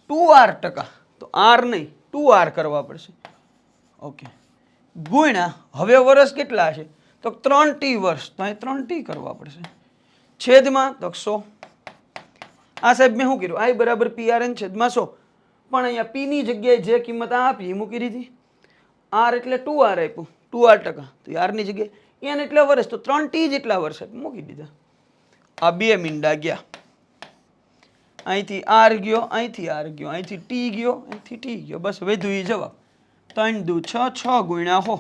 2R%. તો R નહીં 2R કરવા પડશે. ઓકે. ગુણ્યા હવે વર્ષ કેટલા છે? તો 3T વર્ષ, તો અહીં 3T કરવા પડશે. છેદમાં તો 100. આ સાહેબ મેં શું કર્યું? I બરાબર PRN છેદમાં 100, પણ અહીંયા P ની જગ્યાએ જે કિંમત આપી એ મૂકી દીધી. R એટલે 2R આપ્યું, 2R%, તો R ની જગ્યાએ N એટલે વર્ષ, તો 3T જેટલા વર્ષ મૂકી દીધા. આ 2 મીંડા ગયા, અહીંથી R ગયો, અહીંથી R ગયો, અહીંથી T ગયો, અહીંથી T ગયો, બસ વધ્યું એ જવાબ. 3 દુ 6, 6 ગુણ્યા 100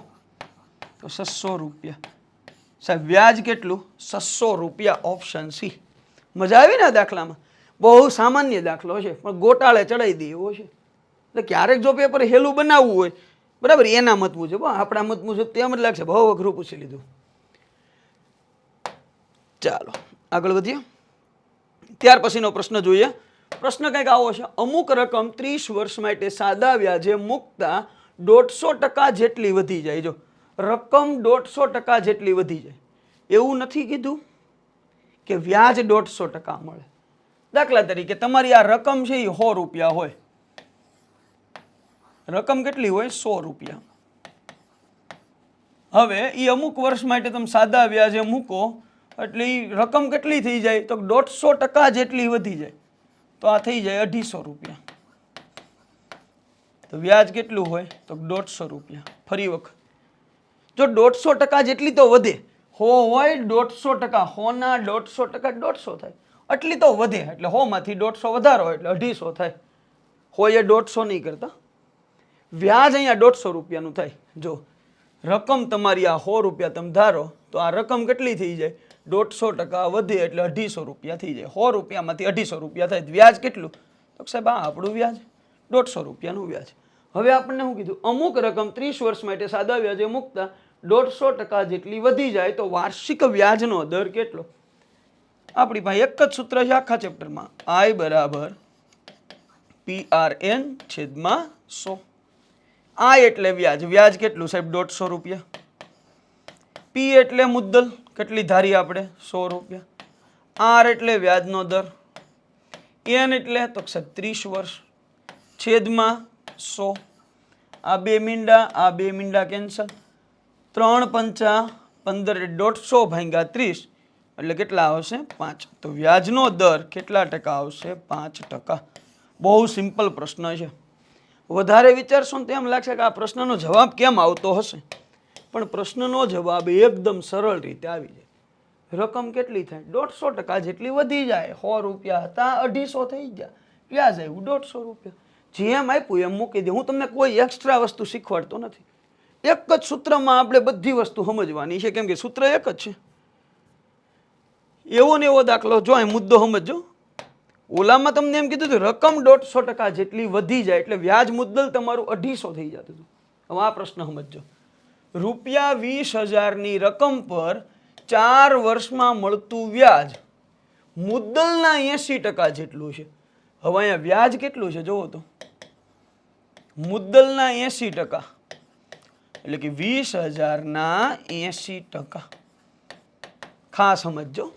તો 600 રૂપિયા. સાહેબ વ્યાજ કેટલું? 600 રૂપિયા. Option C. મજા આવી ને દાખલામાં? બહુ સામાન્ય દાખલો છે, પણ ગોટાળે ચડાવી દે એવો છે. એટલે ક્યારેક જો પેપર હેલું બનાવવું હોય, બરાબર, એના મત મુજબ, આપણા મત મુજબ તેમ જ લાગશે બહુ અઘરું પૂછી લીધું. ચાલો આગળ વધીએ. ત્યાર પછીનો પ્રશ્ન જોઈએ. પ્રશ્ન કંઈક આવો છે, અમુક રકમ 30 વર્ષ માટે સાદા વ્યાજે મૂકતા 150% જેટલી વધી જાય. જો રકમ 150% જેટલી વધી જાય, એવું નથી કીધું કે વ્યાજ 150% મળે. દાખલા તરીકે તમારી આ રકમ છે એ 100 રૂપિયા હોય, રકમ કેટલી હોય 100 રૂપિયા. હવે એ અમુક વર્ષ માટે તમે સાદા વ્યાજે મૂકો એટલે એ રકમ કેટલી થઈ જાય તો 150% જેટલી વધી જાય, તો આ થઈ જાય 250 રૂપિયા. તો વ્યાજ કેટલું હોય તો 150 રૂપિયા. ફરી વખત જો 150% જેટલી તો વધે, હોય 150%, 100 ના 150% 150 થાય, એટલી તો વધે એટલે 100 માંથી 150 વધારો એટલે 250 થાય. હોય એ 150 નહીં કરતા, વ્યાજ અહીંયા 150 રૂપિયાનું થાય. જો રકમ તમારી આ 100 રૂપિયા તમે ધારો તો આ રકમ કેટલી થઈ જાય 150% વધે એટલે 250 રૂપિયા થઈ જાય. 100 રૂપિયામાંથી 250 રૂપિયા થાય. વ્યાજ કેટલું તો સાહેબ આ આપણું વ્યાજ 150 રૂપિયાનું વ્યાજ. હવે આપણને શું કીધું, અમુક રકમ 30 વર્ષ માટે સાદા વ્યાજે મૂકતા 150% જેટલી વધી જાય તો વાર્ષિક વ્યાજનો દર કેટલો. આપણી પાસે એક જ સૂત્ર છે આખા ચેપ્ટરમાં, I બરાબર PRN છેદમાં 100. I એટલે વ્યાજ, વ્યાજ કેટલું સાહેબ 150 રૂપિયા. P એટલે મુદ્દલ, કેટલી ધારી આપણે 100 રૂપિયા. R એટલે વ્યાજનો દર. N એટલે તો સાહેબ 30 વર્ષ છેદમાં 100. આ બે મીંડા કેન્સલ. 3 પંચા 15, 150 ભાગ્યા 30 એટલે કેટલા આવશે 5. તો વ્યાજનો દર કેટલા ટકા આવશે 5%. બહુ સિમ્પલ પ્રશ્ન છે. વધારે વિચારશો તો એમ લાગશે કે આ પ્રશ્નનો જવાબ કેમ આવતો હશે, પણ પ્રશ્નનો જવાબ એકદમ સરળ રીતે આવી જાય. રકમ કેટલી થાય 150% જેટલી વધી જાય, 100 રૂપિયા હતા 250 થઈ ગયા, વ્યાજ આવ્યું 150 રૂપિયા. જેમ આપ્યું એમ મૂકી દે. હું તમને કોઈ એક્સ્ટ્રા વસ્તુ શીખવાડતો નથી. એક જ સૂત્રમાં આપણે બધી વસ્તુ સમજવાની છે, કેમ કે સૂત્ર એક જ છે. એવો ને એવો દાખલો જો અહીં મુદ્દો સમજો. ઓલામાં તમને એમ કીધું હતું રકમ 150% જેટલી વધી જાય એટલે વ્યાજ મુદ્દલ તમારું 250 થઈ જતું હતું. હવે આ પ્રશ્ન સમજો. રૂપિયા 20,000ની રકમ પર 4 વર્ષમાં મળતું વ્યાજ મુદ્દલના 80% જેટલું છે. હવે અહીંયા વ્યાજ કેટલું છે જોવો તો, મુદ્દલના 80%, એટલે કે 20,000ના 80%. ખાસ સમજો,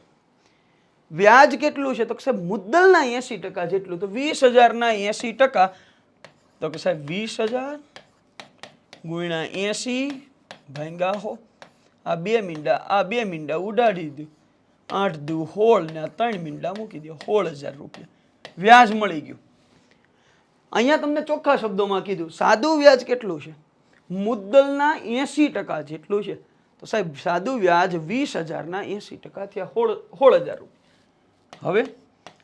વ્યાજ કેટલું છે તો કે સાહેબ મુદ્દલના 80% જેટલું. તો 20,000ના 80% તો કે સાહેબ 20,000 ગુણ્યા 80 ભાગ્યા 100. આ બે મીંડા ઉડાડી દો, 8 દુ 16 ને 3 મીંડા મૂકી દો, 16,000 રૂપિયા વ્યાજ મળી ગયું. અહીંયા તમને ચોખ્ખા શબ્દોમાં કીધું સાદું વ્યાજ કેટલું છે, મુદ્દલના 80% જેટલું છે. તો સાહેબ સાદું વ્યાજ 20,000ના 80% થયા 16,000 રૂપિયા. હવે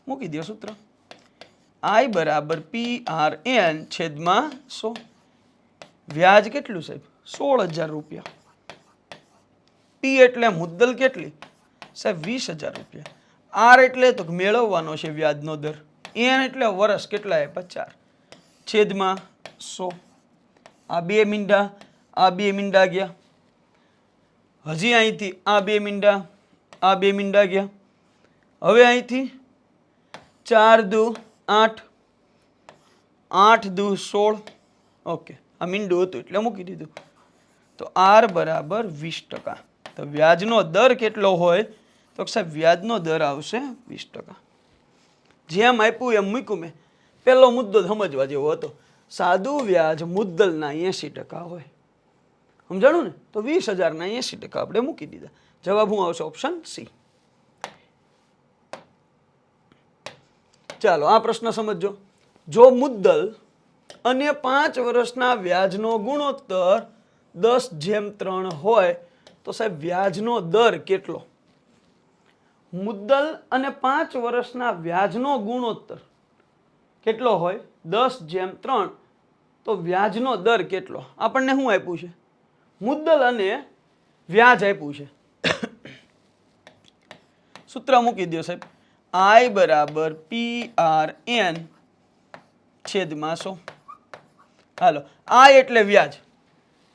મૂકી દો સૂત્ર, I બરાબર PRN છેદમાં 100. વ્યાજ કેટલું સાહેબ 16,000 રૂપિયા. P એટલે મુદ્દલ કેટલી સાહેબ 20,000 રૂપિયા. R એટલે તો મેળવવાનો છે વ્યાજનો દર. N એટલે વર્ષ કેટલા આપ્યા 4 છેદમાં 100. આ બે મીંડા ગયા. હજી અહીંથી આ બે મીંડા ગયા. હવે અહીંથી 4 દુ 8, 8 દુ 16. ઓકે, આ મીંડું હતું એટલે મૂકી દીધું. તો R બરાબર 20%. તો વ્યાજનો દર કેટલો હોય તો સાહેબ વ્યાજનો દર આવશે 20%. જેમ આપ્યું એમ મૂક્યું મેં. પહેલો મુદ્દો સમજવા જેવો હતો, સાદું વ્યાજ મુદ્દલના 80% હોય. સમજાણું ને? તો 20,000ના 80% આપણે મૂકી દીધા. જવાબ શું આવશે? Option C. ચાલો આ પ્રશ્ન સમજો. જો મુદ્દલ અને 5 વર્ષના વ્યાજનો ગુણોત્તર 10:3 હોય તો સાહેબ વ્યાજનો દર કેટલો? મુદ્દલ અને 5 વર્ષના વ્યાજનો ગુણોત્તર કેટલો હોય 10:3, તો વ્યાજનો દર કેટલો? આપણને શું આપ્યું છે? મુદ્દલ અને વ્યાજ આપ્યું છે. સૂત્ર મૂકી દો સાહેબ, I બરાબર PRN છેદમાં 100. હાલો, I એટલે વ્યાજ.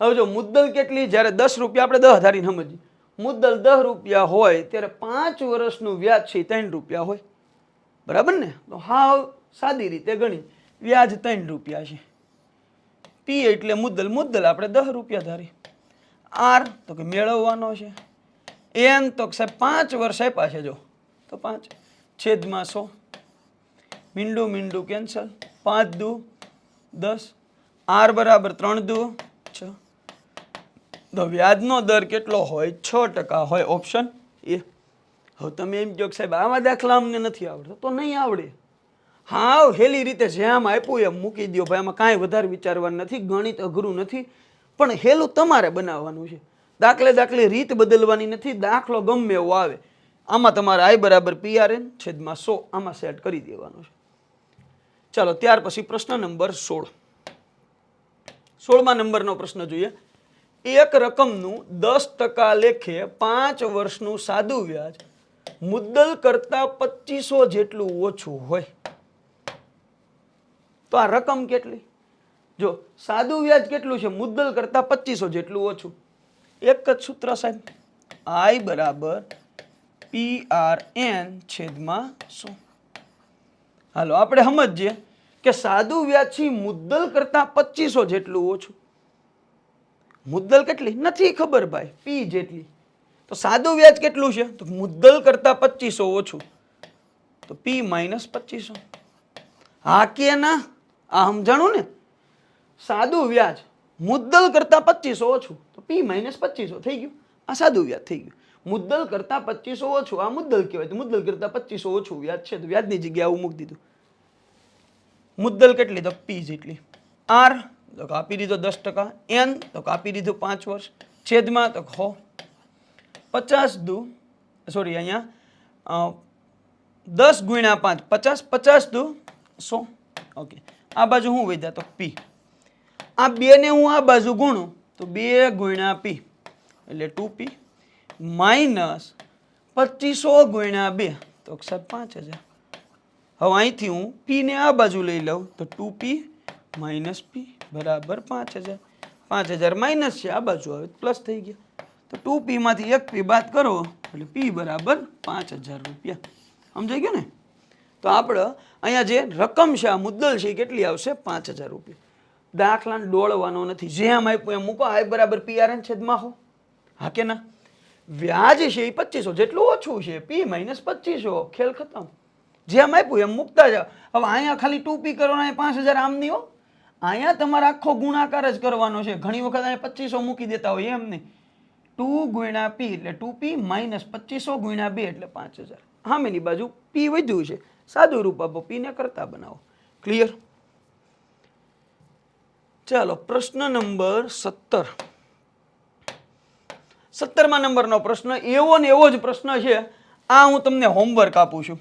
હવે જો મુદ્દલ કેટલી, જ્યારે 10 રૂપિયા આપણે 10 ધારીને સમજીએ, મુદ્દલ 10 રૂપિયા હોય ત્યારે 5 વર્ષનું વ્યાજ છે 3 રૂપિયા હોય, બરાબર ને? તો હાવ સાદી રીતે ગણી, વ્યાજ 3 રૂપિયા છે. P એટલે મુદ્દલ આપણે 10 રૂપિયા ધારી. R તો કે મેળવવાનો છે. N તો સાહેબ 5 વર્ષ આપ્યા છે, જો તો 5 છેદમાં 100. મીંડું મીંડું કેન્સલ, 5 દુ 10, આર બરાબર 3 દુ 6. તો વ્યાજનો દર કેટલો હોય? 6% હોય. Option A. હવે તમે એમ કહો કે સાહેબ આવા દાખલા અમને નથી આવડતા, તો નહીં આવડે. હા, હેલી રીતે જેમ આપ્યું એમ મૂકી દો ભાઈ, આમાં કાંઈ વધારે વિચારવાનું નથી. ગણિત અઘરું નથી, પણ હેલું તમારે બનાવવાનું છે. દાખલે રીત બદલવાની નથી. દાખલો ગમે એવો આવે, આમાં તમારે આઈ બરાબર PRN છેદમાં 100 આમાં સેટ કરી દેવાનું છે. ચાલો ત્યાર પછી પ્રશ્ન નંબર 16. 16મા નંબરનો પ્રશ્ન જોઈએ. એક રકમનું 10% લેખે 5 વર્ષનું સાદું વ્યાજ મુદ્દલ કરતા 2500 જેટલું ઓછું હોય તો આ રકમ કેટલી? જો સાદું વ્યાજ કેટલું છે? મુદ્દલ કરતા 2500 જેટલું ઓછું. એક જ સૂત્ર સાહેબ, I બરાબર PRN છેદમાં 100. હાલો આપણે સમજીએ કે સાદું વ્યાજ છે મુદ્દલ કરતા 2500 જેટલું ઓછું. મુદ્દલ કેટલી નથી ખબર ભાઈ, P જેટલી. તો સાદું વ્યાજ કેટલું છે? તો મુદ્દલ કરતા 2500 ઓછું, તો P માઇનસ 2500. હા કે ના? આ સમજાણું ને? સાદું વ્યાજ મુદ્દલ કરતા 2500 ઓછું, તો P માઇનસ 2500 થઈ ગયું. આ સાદું વ્યાજ થઈ ગયું. મુદ્દલ કરતા 2500 ઓછું, આ મુદ્દલ કહેવાય. તો મુદ્દલ કરતા 2500 ઓછું વ્યાજ છે, તો વ્યાજની જગ્યાએ આવું મૂકી દીધું. મુદ્દલ કેટલી? તો P જેટલી. R તો કાપી દીધો 10%, N તો કાપી દીધું 5 વર્ષ, છેદમાં તો 50 દુ સોરી અહીંયા 10 ગુણ્યા 5 50, 50 દુ 100. ઓકે, આ બાજુ શું વધ્યા? તો P. આ બે ને હું આ બાજુ ગુણું તો 2 ગુણ્યા P એટલે 2P માઇનસ 2500 ગુણ્યા 2 તો 5000. હવે અહીંથી હું P ને આ બાજુ લઈ લઉં તો 2P માઇનસ P બરાબર 5000. 5000 માઇનસ છે, આ બાજુ આવે પ્લસ થઈ ગયા. તો 2P માંથી 1P બાદ કરો એટલે P બરાબર 5000 રૂપિયા. સમજાઈ ગયું ને? તો આપણે અહીંયા જે રકમ છે આ મુદ્દલ છે એ કેટલી આવશે? 5000 રૂપિયા. દાખલાને દોડવાનો નથી, જેમ આપ્યું એમ મૂકો. I બરાબર PRN છેદમાં 100. હા કે ના? વ્યાજ છે એ 2500 જેટલું ઓછું છે, P માઇનસ 2500, ખેલ ખતમ. જેમ આપ્યું એમ મૂકતા જાઓ. હવે અહીંયા ખાલી 2P કરવાનો, અહીંયા 5000 આમ નહીં હો. અહીંયા તમારે આખો ગુણાકાર જ કરવાનો છે. ઘણી વખત અહીંયા 2500 મૂકી દેતા હોય, એમ નહીં. 2 ગુણ્યા P એટલે 2P માઇનસ 2500 ગુણ્યા 2 એટલે 5000. સામેની બાજુ P વધ્યું છે, સાદું રૂપ આપો, P ને કરતા બનાવો. ક્લિયર? ચાલો પ્રશ્ન નંબર 17. 17મા નંબરનો પ્રશ્ન એવો ને એવો જ પ્રશ્ન છે. આ હું તમને હોમવર્ક આપું છું.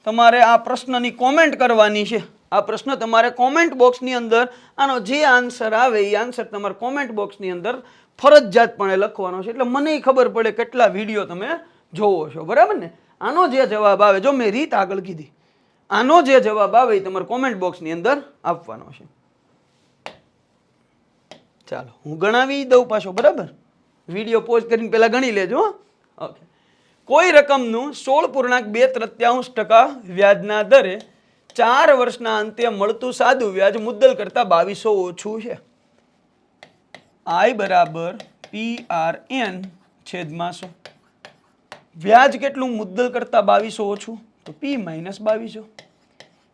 તમારે આ પ્રશ્નની કોમેન્ટ કરવાની છે. આ પ્રશ્ન તમારે કોમેન્ટ બોક્સની અંદર આનો જે આન્સર આવે એ આન્સર તમારે કોમેન્ટ બોક્સની અંદર ફરજિયાતપણે લખવાનો છે. એટલે મને ખબર પડે કેટલા વિડીયો તમે જોવો છો, બરાબર ને? આનો જે જવાબ આવે, જો મેં રીત આગળ કીધી, આનો જે જવાબ આવે એ તમારે કોમેન્ટ બોક્સની અંદર આપવાનો છે. ચાલો હું ગણાવી દઉં પાછો, બરાબર? વિડીયો પોઝ કરીને પહેલા ગણી લેજો. ઓકે. કોઈ રકમનું 16.2% વ્યાજના દરે 4 વર્ષના અંતે મળતું સાદું વ્યાજ મુદ્દલ કરતા 2200 ઓછું છે. I બરાબર PRN છેદમાં 100. વ્યાજ કેટલું? મુદ્દલ કરતા 2200 ઓછું, તો P માઇનસ 2200.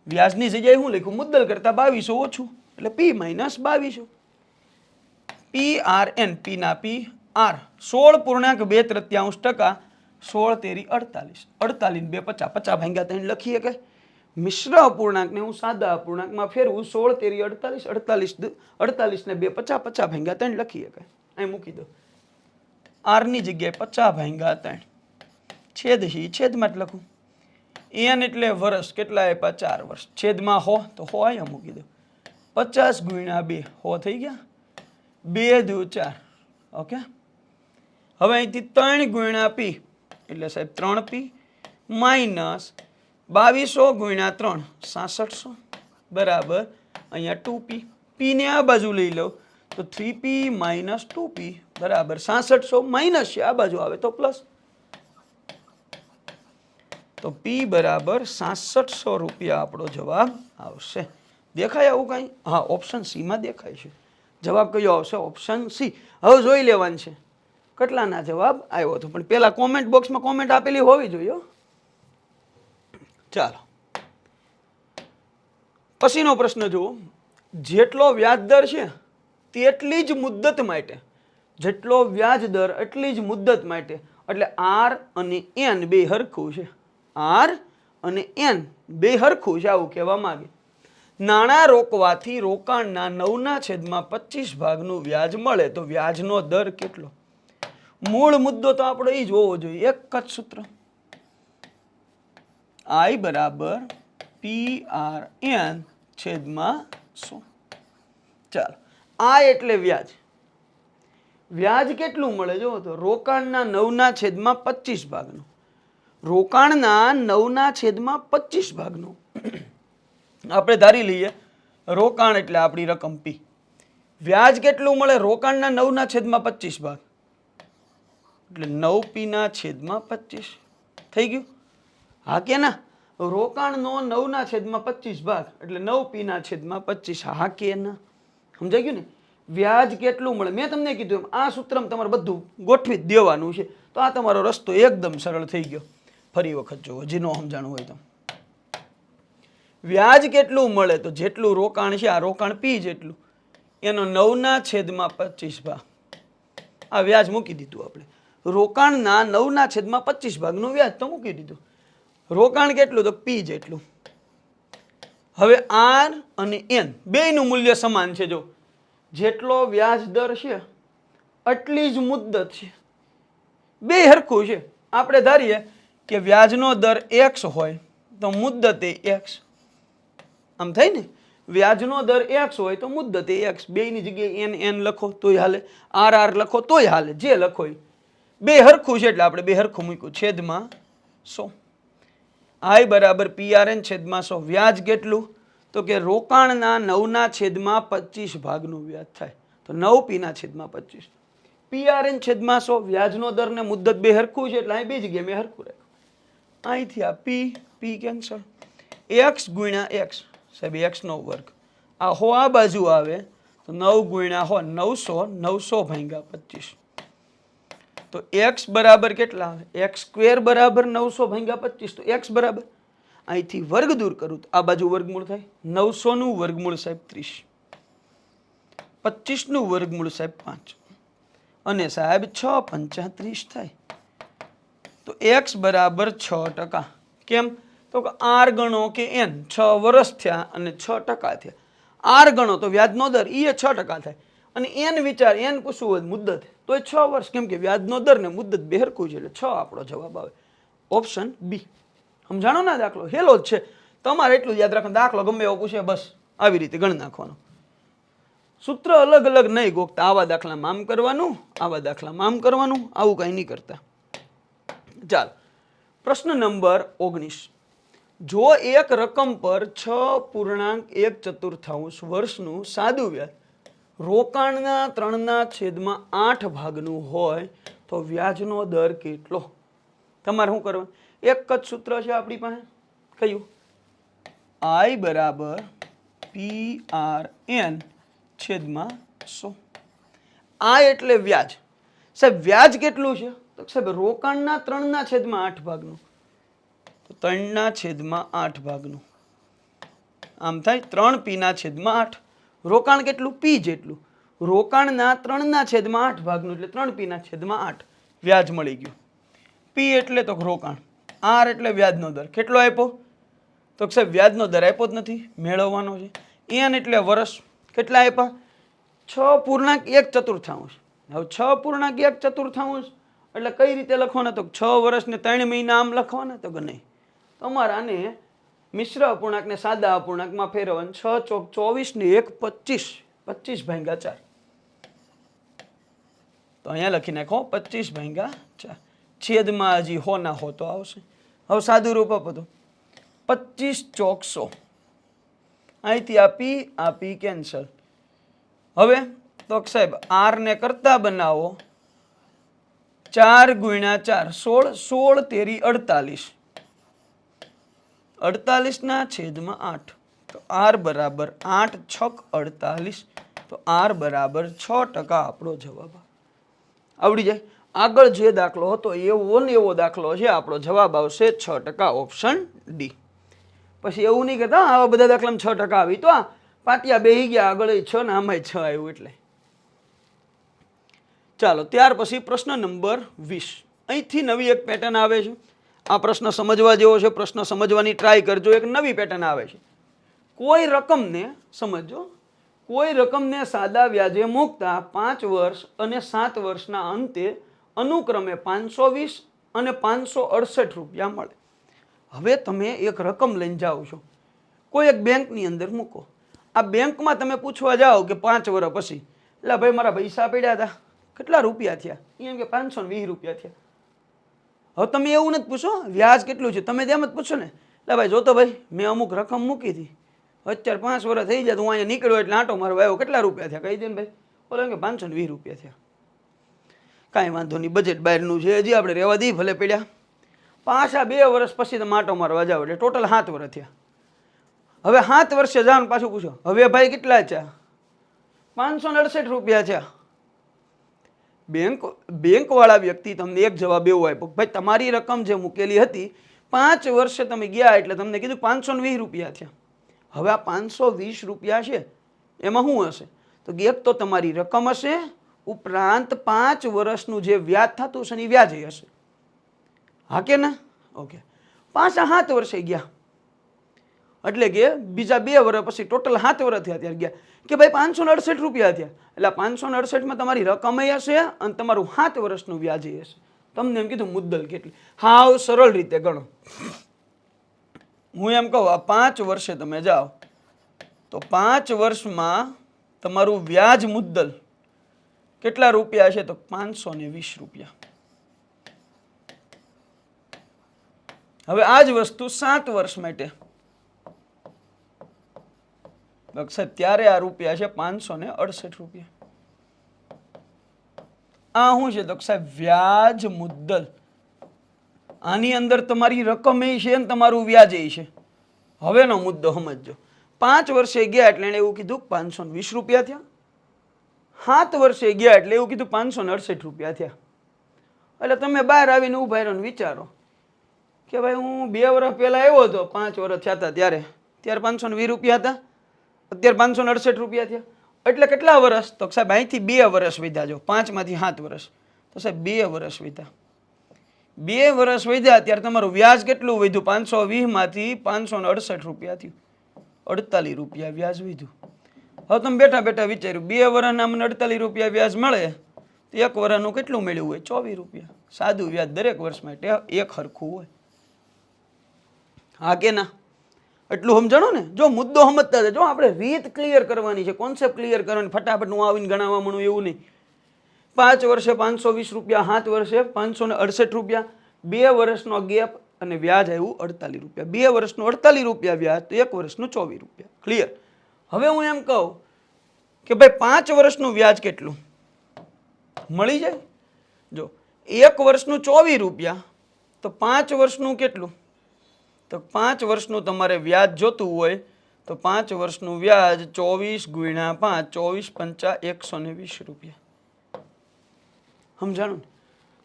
વ્યાજની જગ્યાએ શું લખ્યું? મુદ્દલ કરતા 2200 ઓછું એટલે P માઇનસ 2200. PRN, P ના P, R 16.2%, 16 તેરી 48, 48 2 50, 50 ભાગ્યા 3 લખીએ કે મિશ્ર અપૂર્ણાંકને હું સાદા અપૂર્ણાંકમાં ફેરવું. 16 તેરી 48, 48 ને 2 50, 50 ભાગ્યા 3 લખીએ કે અહીં મૂકી દો. R ની જગ્યાએ 50 ભાગ્યા 3 છેદ છે, છેદમાં જ લખું. N એટલે વર્ષ, કેટલા આપ્યા? 4 વર્ષ, છેદમાં 100 તો 100 અહીંયા મૂકી દો. 50 ગુણ્યા 2 100 થઈ ગયા. 2 દુ 4. ઓકે. હવે અહીંથી 3 ગુણ્યા P એટલે સાહેબ 3P માઇનસ 2200 ગુણ્યા 3 6600 બરાબર અહીંયા 2P. P ને આ બાજુ લઈ લો તો 3P માઇનસ 2P બરાબર 6600 માઇનસ છે, આ બાજુ આવે તો પ્લસ. તો P બરાબર 6600 રૂપિયા આપણો જવાબ આવશે. દેખાય આવું કાંઈ? હા, ઓપ્શન સી માં દેખાય છે. જવાબ કયો આવશે? Option C. હવે જોઈ લેવાનું છે કેટલાના જવાબ આવ્યો હતો, પણ પેલા કોમેન્ટ બોક્સમાં કોમેન્ટ આપેલી હોવી જોઈએ. ચાલો પછીનો પ્રશ્ન જુઓ, જેટલો વ્યાજ દર છે તેટલી જ મુદ્દત માટે, જેટલો વ્યાજ દર એટલી જ મુદ્દત માટે, એટલે આર અને એન બે હરખું છે, આર અને એન બે હરખું છે આવું કહેવા માંગે. નાણાં રોકવાથી રોકાણના 9/25 ભાગનું વ્યાજ મળે તો વ્યાજનો દર કેટલો? મૂળ મુદ્દો તો આપણો એ જ હોવો જોઈએ, એક જ સૂત્ર, I બરાબર PRN/100. ચાલો, આ એટલે વ્યાજ. વ્યાજ કેટલું મળે જો તો રોકાણના 9/25 ભાગનું, રોકાણના 9/25 ભાગનું. આપણે ધારી લઈએ રોકાણ એટલે આપણી રકમ પી. વ્યાજ કેટલું મળે? રોકાણના 9/25 ભાગ એટલે 9p/25 થઈ ગયું. હા કે ના? રોકાણનો 9/25 ભાગ એટલે 9p/25. હા કે ના? સમજાઈ ગયું ને? વ્યાજ કેટલું મળે મેં તમને કીધું એમ આ સૂત્રમાં તમારે બધું ગોઠવી જ દેવાનું છે. તો આ તમારો રસ્તો એકદમ સરળ થઈ ગયો. ફરી વખત જુઓ, જે ન સમજાણું હોય તો. વ્યાજ કેટલું મળે? તો જેટલું રોકાણ છે, આ રોકાણ પી જેટલું, એનો 9/25 ભાગ, આ વ્યાજ મૂકી દીધું આપણે. રોકાણના 9/25 ભાગનું વ્યાજ તો મૂકી દીધું. રોકાણ કેટલું? તો પી જેટલું. હવે આર અને એન બેયનું મૂલ્ય સમાન છે. જો જેટલો વ્યાજ દર છે એટલી જ મુદ્દત છે, બે હરખું છે. આપણે ધારીએ કે વ્યાજનો દર x હોય તો મુદ્દત એ x. આમ થાય ને? વ્યાજનો દર x હોય તો મુદ્દત એ x. બેયની જગ્યાએ n લખો તોય હાલે, r લખો તોય હાલે, જે લખો એ બે હરખું છે એટલે આપણે બે હરખું મૂક્યું. છેદમાં 100. I બરાબર PRN/100. વ્યાજ કેટલું? તો કે રોકાણના 9/25 ભાગનું વ્યાજ થાય તો 9p/25. PRN/100 વ્યાજનો દર ને મુદ્દત બે હરખું છે એટલે અહીં બે જગ્યાએ મેં હરખું રાખ્યું. અહીંથી આ p કેન્સલ, x ગુણ્યા x, સાહેબ x નો વર્ગ. આ હો આ બાજુ આવે તો 9 ગુણ્યા હો 900, 900/25. તો x બરાબર કેટલા આવે? x² બરાબર 900/25. તો x બરાબર, અહીંથી વર્ગ દૂર કરું તો આ બાજુ વર્ગમૂળ થાય. 900 નું વર્ગમૂળ સાહેબ 30, 25 નું વર્ગમૂળ સાહેબ 5, અને સાહેબ 6×5 = 30 થાય. તો x બરાબર 6%. કેમ? તો કે r ગણો કે n, 6 વર્ષ થયા અને 6% થયા. r ગણો તો વ્યાજનો દર એ 6% થાય, અને n વિચાર, n પૂછવું હોય મુદ્દત તો 6 વર્ષ, કેમ કે વ્યાજનો દર ને મુદ્દત બે હરખું છે એટલે 6 આપણો જવાબ આવે. Option B. સમજાણો ના? દાખલો હેલો જ છે. તમારે એટલું યાદ રાખવાનું, દાખલો ગમે એવો પૂછે બસ આવી રીતે ગણ નાખવાનો. સૂત્ર અલગ અલગ નહીં ગોખતા. આવા દાખલામાં આમ કરવાનું, આવા દાખલામાં આમ કરવાનું, આવું કઈ નહીં કરતા. ચાલો, પ્રશ્ન નંબર 19. જો એક રકમ પર 6.1/4 વર્ષનું સાદું વ્યાજ રોકાણના 3/8 ભાગનું હોય તો વ્યાજનો દર કેટલો? તમારે શું કરવાનું? એક જ સૂત્ર છે આપણી પાસે. કયું? I બરાબર PRN/100. આ એટલે વ્યાજ. સાહેબ વ્યાજ કેટલું છે? તો સાહેબ રોકાણના 3/8 ભાગનું, તો 3/8 ભાગનું. આમ થાય 3p/8. રોકાણ કેટલું? p જેટલું. રોકાણના 3/8 ભાગનું એટલે 3p/8 વ્યાજ મળી ગયું. p એટલે તો રોકાણ, r એટલે વ્યાજનો દર. કેટલો આપ્યો? તો સાહેબ વ્યાજનો દર આપ્યો જ નથી, મેળવવાનો છે. n એટલે વર્ષ. કેટલા આપ્યા? 6.1/4. હવે 6.1/4 એટલે કઈ રીતે લખવાના? તો 6 વર્ષ ને 3 મહિના આમ લખવાના? તો કે નહીં, તમારે આને મિશ્ર અપૂર્ણાંક ને સાદા અપૂર્ણાંકમાં ફેરવવાનું. 6 ચોક 24 ને 1 25, 25/4. તો અહીંયા લખી નાખો 25/4. છેદમાં હજી હો ના હો તો આવશે. હવે સાદું રૂપ આપો તો 25 ચોક 100. અહીંથી આપી કેન્સલ. હવે તો સાહેબ r ને કરતા બનાવો. 4 × 4 16, 16 તેરી 48, 48/8. તો r બરાબર 8 છક 48. તો r બરાબર 6% આપણો જવાબ આવડી જાય. આગળ જે દાખલો હતો એવો ને એવો દાખલો છે, આપણો જવાબ આવશે 6%. Option D. પછી એવું નહીં કહેતા આવા બધા દાખલામાં 6% આવી તો આ પાટિયા બેહી ગયા આગળ 6 ને આમાંય 6 આવ્યું એટલે. ચાલો ત્યાર પછી પ્રશ્ન નંબર 20. અહીંથી નવી એક પેટર્ન આવે છે. આ પ્રશ્ન સમજવા જેવો છે. પ્રશ્ન સમજવાની ટ્રાય કરજો. એક નવી પેટર્ન આવે છે. કોઈ રકમને સમજો, કોઈ રકમને સાદા વ્યાજે મૂકતા 5 વર્ષ અને 7 વર્ષના અંતે અનુક્રમે 520 અને 568 રૂપિયા મળે. હવે તમે એક રકમ લઈને જાઓ છો, કોઈ એક બેંકની અંદર મૂકો. આ બેંકમાં તમે પૂછવા જાઓ કે 5 વર્ષ પછી, એટલે ભાઈ મારા પૈસા પડ્યા હતા, કેટલા રૂપિયા થયા? એમ કે 520 રૂપિયા થયા. હવે તમે એવું નથી પૂછો વ્યાજ કેટલું છે, તમે તેમ જ પૂછો ને, એટલે ભાઈ જોતો ભાઈ મેં અમુક રકમ મૂકી હતી, અત્યારે 5 વર્ષ થઈ જાય, હું અહીંયા નીકળ્યો એટલે આંટો મારવા આવ્યો, કેટલા રૂપિયા થયા કહી દે ને ભાઈ. બોલો કે 520 રૂપિયા થયા. કાંઈ વાંધો નહીં, બજેટ બહારનું છે, હજી આપણે રહેવા દઈએ, ભલે પડ્યા. પાછા 2 વર્ષ પછી તમે આંટો મારવા જાઓ એટલે ટોટલ 7 વર્ષ થયા. હવે 7 વર્ષે જાઓ પાછું પૂછો, હવે ભાઈ કેટલા થયા? 568 રૂપિયા થયા. બેંકવાળા વ્યક્તિ તમને એક જવાબ એવો આપ્યો, ભાઈ તમારી રકમ જે મૂકેલી હતી 5 વર્ષે તમે ગયા એટલે તમને કીધું 520 રૂપિયા થયા. હવે આ 520 રૂપિયા છે એમાં શું હશે? તો એક તો તમારી રકમ હશે, ઉપરાંત 5 વર્ષનું જે વ્યાજ થતું હશે એ વ્યાજ હશે. હા કે ના? ઓકે. પાછા 7 વર્ષે ગયા એટલે કે બીજા 2 વર્ષ પછી ટોટલ 7 વર્ષ થયા ત્યારે ગયા કે ભાઈ 568 રૂપિયા થયા. એટલે 568માં તમારી રકમ હશે અને તમારું 7 વર્ષનું વ્યાજ હશે. તમને એમ કીધું મુદ્દલ કેટલી? હાવ સરળ રીતે ગણો. હું એમ કહું આ 5 વર્ષે તમે જાઓ તો 5 વર્ષમાં તમારું વ્યાજ મુદ્દલ કેટલા રૂપિયા છે? તો 520 રૂપિયા. હવે આ જ વસ્તુ 7 વર્ષ માટે સાહેબ ત્યારે આ રૂપિયા છે 568 રૂપિયા. આ શું છે? તો સાહેબ વ્યાજ મુદ્દલ. આની અંદર તમારી રકમ એ છે ને તમારું વ્યાજ એ છે. હવેનો મુદ્દો સમજો. 5 વર્ષે ગયા એટલે એને એવું કીધું 520 રૂપિયા થયા. 7 વર્ષે ગયા એટલે એવું કીધું 568 રૂપિયા થયા. એટલે તમે બહાર આવીને ઉભા રહ્યો ને વિચારો કે ભાઈ હું 2 વર્ષ પહેલા આવ્યો હતો, 5 વર્ષ થયા હતા ત્યારે 520 રૂપિયા હતા, અત્યારે 568 રૂપિયા થયા. એટલે કેટલા વર્ષ? તો સાહેબ અહીંથી 2 વર્ષ વધ્યા. જો 5 માંથી 7 વર્ષ તો સાહેબ 2 વર્ષ વધ્યા. 2 વર્ષ વધ્યા ત્યારે તમારું વ્યાજ કેટલું વધ્યું? 520 માંથી 568 રૂપિયા થયું, 48 રૂપિયા વ્યાજ વધ્યું. હવે તમે બેઠા બેઠા વિચાર્યું 2 વર્ષના મને 48 રૂપિયા વ્યાજ મળે તો 1 વર્ષનું કેટલું મળ્યું હોય? 24 રૂપિયા. સાદું વ્યાજ દરેક વર્ષ માટે એક સરખું હોય. હા કે ના? એટલું સમજાણો ને? જો મુદ્દો સમજતા હતા, જો આપણે રીત ક્લિયર કરવાની છે, કોન્સેપ્ટ ક્લિયર કરવાની, ફટાફટ હું આવીને ગણાવવા મળું એવું નહીં. 5 વર્ષે 520 રૂપિયા, 7 વર્ષે 568 રૂપિયા, 2 વર્ષનો ગેપ અને વ્યાજ આવ્યું 48 રૂપિયા. 2 વર્ષનું 48 રૂપિયા વ્યાજ તો 1 વર્ષનું 24 રૂપિયા. ક્લિયર? હવે હું એમ કહું કે ભાઈ 5 વર્ષનું વ્યાજ કેટલું મળી જાય? જો 1 વર્ષનું 24 રૂપિયા તો 5 વર્ષનું કેટલું? તો 5 વર્ષનું તમારે વ્યાજ જોતું હોય તો 5 વર્ષનું વ્યાજ 24 ગુણ્યા 5, 24 × 5 120 રૂપિયા. સમજાણું ને?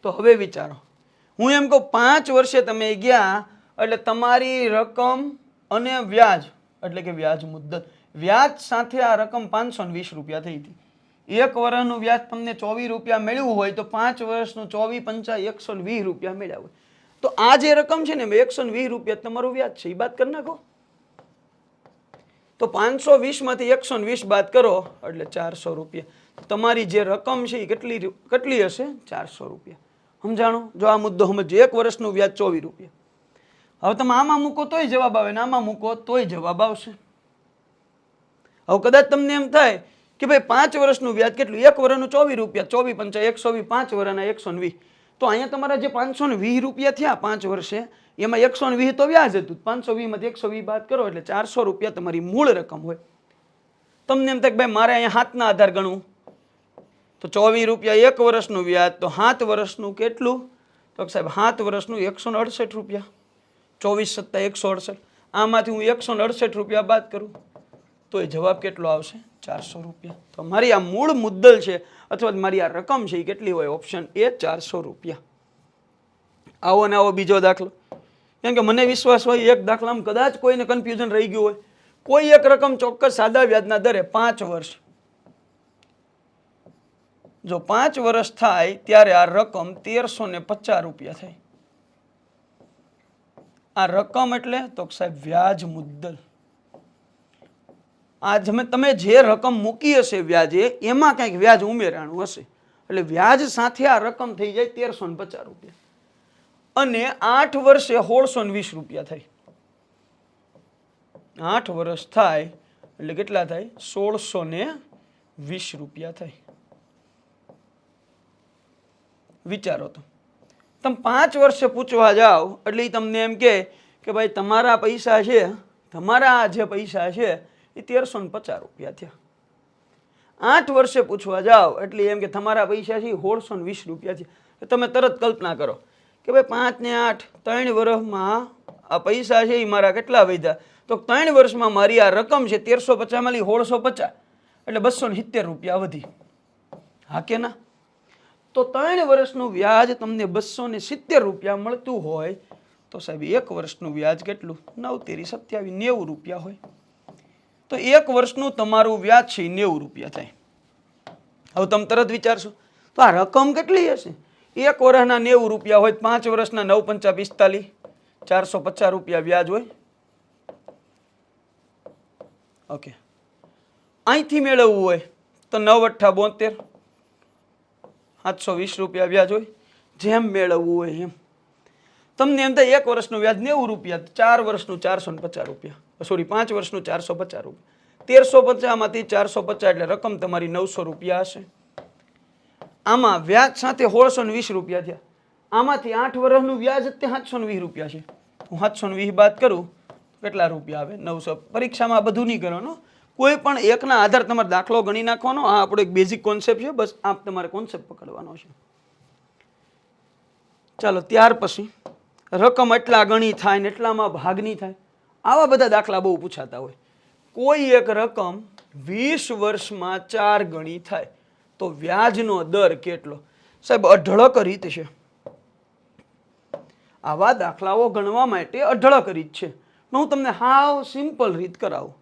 તો હવે વિચારો, હું એમ કહું 5 વર્ષે તમે ગયા એટલે તમારી રકમ અને વ્યાજ એટલે કે વ્યાજ મુદ્દત, વ્યાજ સાથે આ રકમ 520 રૂપિયા થઈ હતી. 1 વર્ષનું વ્યાજ તમને 24 રૂપિયા મળ્યું હોય તો 5 વર્ષનું 24 × 5 120 રૂપિયા મળ્યા હોય. તો આ જે રકમ છે ને 120 રૂપિયા તમારું વ્યાજ છે, એ બાદ કરી નાખો. તો 520 માંથી 120 બાદ કરો એટલે 400 રૂપિયા. તમારી જે રકમ છે એ કેટલી હશે? 400 રૂપિયા. સમજાણો? જો આ મુદ્દો સમજો. 1 વર્ષનું વ્યાજ 24 રૂપિયા. હવે તમે આમાં મૂકો તોય જવાબ આવે ને આમાં મૂકો તોય જવાબ આવશે. હવે કદાચ તમને એમ થાય કે ભાઈ 5 વર્ષનું વ્યાજ કેટલું? 1 વર્ષનું 24 રૂપિયા, 24 × 5 120, 5 વર્ષના 120. તો અહીંયા તમારા જે 520 રૂપિયા થયા 5 વર્ષે એમાં 120 તો વ્યાજ હતું. 520 માંથી 120 બાદ કરો એટલે 400 રૂપિયા તમારી મૂળ રકમ હોય. તમને એમ થાય કે ભાઈ મારે અહીંયા હાથના આધાર ગણવું તો 24 રૂપિયા 1 વર્ષનું વ્યાજ તો 7 વર્ષનું કેટલું? તો સાહેબ 7 વર્ષનું 168 રૂપિયા. 24 + 168. આમાંથી હું 168 રૂપિયા બાદ કરું તો એ જવાબ કેટલો આવશે? 400 રૂપિયા. તો મારી આ મૂળ મુદ્દલ છે અથવા મારી આ રકમ છે એ કેટલી હોય? ઓપ્શન એ 400 રૂપિયા. આવો ને આવો બીજો દાખલો કેમ કે મને વિશ્વાસ હોય એક દાખલામાં કદાચ કોઈને કન્ફ્યુઝન રહી ગયું હોય. કોઈ એક રકમ ચોક્કસ સાદા વ્યાજના દરે 5 વર્ષ, જો 5 વર્ષ થાય ત્યારે આ રકમ 1350 રૂપિયા થાય. આ રકમ એટલે તો સાહેબ વ્યાજ મુદ્દલ. આ તમે જે રકમ મૂકી હશે વ્યાજે એમાં કંઈક વ્યાજ ઉમેરાણું હશે એટલે વ્યાજ સાથે આ રકમ થઈ જાય 1350 રૂપિયા અને 8 વર્ષે 1620 રૂપિયા થાય. 8 વર્ષ થાય એટલે કેટલા થાય? 1620 રૂપિયા થાય. વિચારો તો તમે 5 વર્ષે પૂછવા જાઓ એટલે એ તમને એમ કે ભાઈ તમારા પૈસા છે, તમારા જે પૈસા છે એ 1350 રૂપિયા થયા. 8 વર્ષે પૂછવા જાઓ એટલે એમ કે તમારા પૈસા છે 1620 રૂપિયા છે. તમે તરત કલ્પના કરો કે ભાઈ 5 ને 8 3 વર્ષમાં આ પૈસા છે એ મારા કેટલા વધ્યા? તો 3 વર્ષમાં મારી આ રકમ છે 1350 માંથી 1650 એટલે 270 રૂપિયા વધી. હા કે ના? તો 3 વર્ષનું વ્યાજ તમને 270 રૂપિયા મળતું હોય તો સાહેબ 1 વર્ષનું વ્યાજ કેટલું? 9 તેરી 27 90 રૂપિયા હોય. તો 1 વર્ષનું તમારું વ્યાજ છે 90 રૂપિયા થાય. હવે તમે તરત વિચારશો તો આ રકમ કેટલી હશે? 1 વર્ષના 90 રૂપિયા હોય, 5 વર્ષના 9 પંચા 45, 450 રૂપિયા વ્યાજ હોય. ઓકે, અહીંથી મેળવવું હોય તો 9 અઠ્ઠા 72, 720 રૂપિયા વ્યાજ હોય. જેમ મેળવવું હોય એમ. તમને એમ થાય 1 વર્ષનું વ્યાજ 90 રૂપિયા, 4 વર્ષનું 450 રૂપિયા, સોરી 5 વર્ષનું 450 રૂપિયા. 1350 માંથી 450 એટલે રકમ તમારી 900 રૂપિયા હશે. આમાં વ્યાજ સાથે 1620 રૂપિયા થયા. આમાંથી 8 વર્ષનું વ્યાજ જ તે 720 રૂપિયા છે. હું 720 બાદ કરું કેટલા રૂપિયા આવે? 900. પરીક્ષામાં બધું નહીં કરવાનું, કોઈ પણ એકના આધાર તમારે દાખલો ગણી નાખવાનો. આ આપણો એક બેઝિક કોન્સેપ્ટ છે, બસ આપ તમારે કોન્સેપ્ટ પકડવાનો છે. ચાલો, ત્યાર પછી રકમ એટલા ગણી થાય ને એટલામાં ભાગની થાય, આવા બધા દાખલા બહુ પૂછાતા હોય. કોઈ એક રકમ 20 વર્ષમાં 4 ગણી થાય તો વ્યાજનો દર કેટલો? સાહેબ અઢળક રીત છે. આવા દાખલાઓ ગણવા માટે અઢળક રીત છે. હું તમને હાવ સિમ્પલ રીત કરાવું,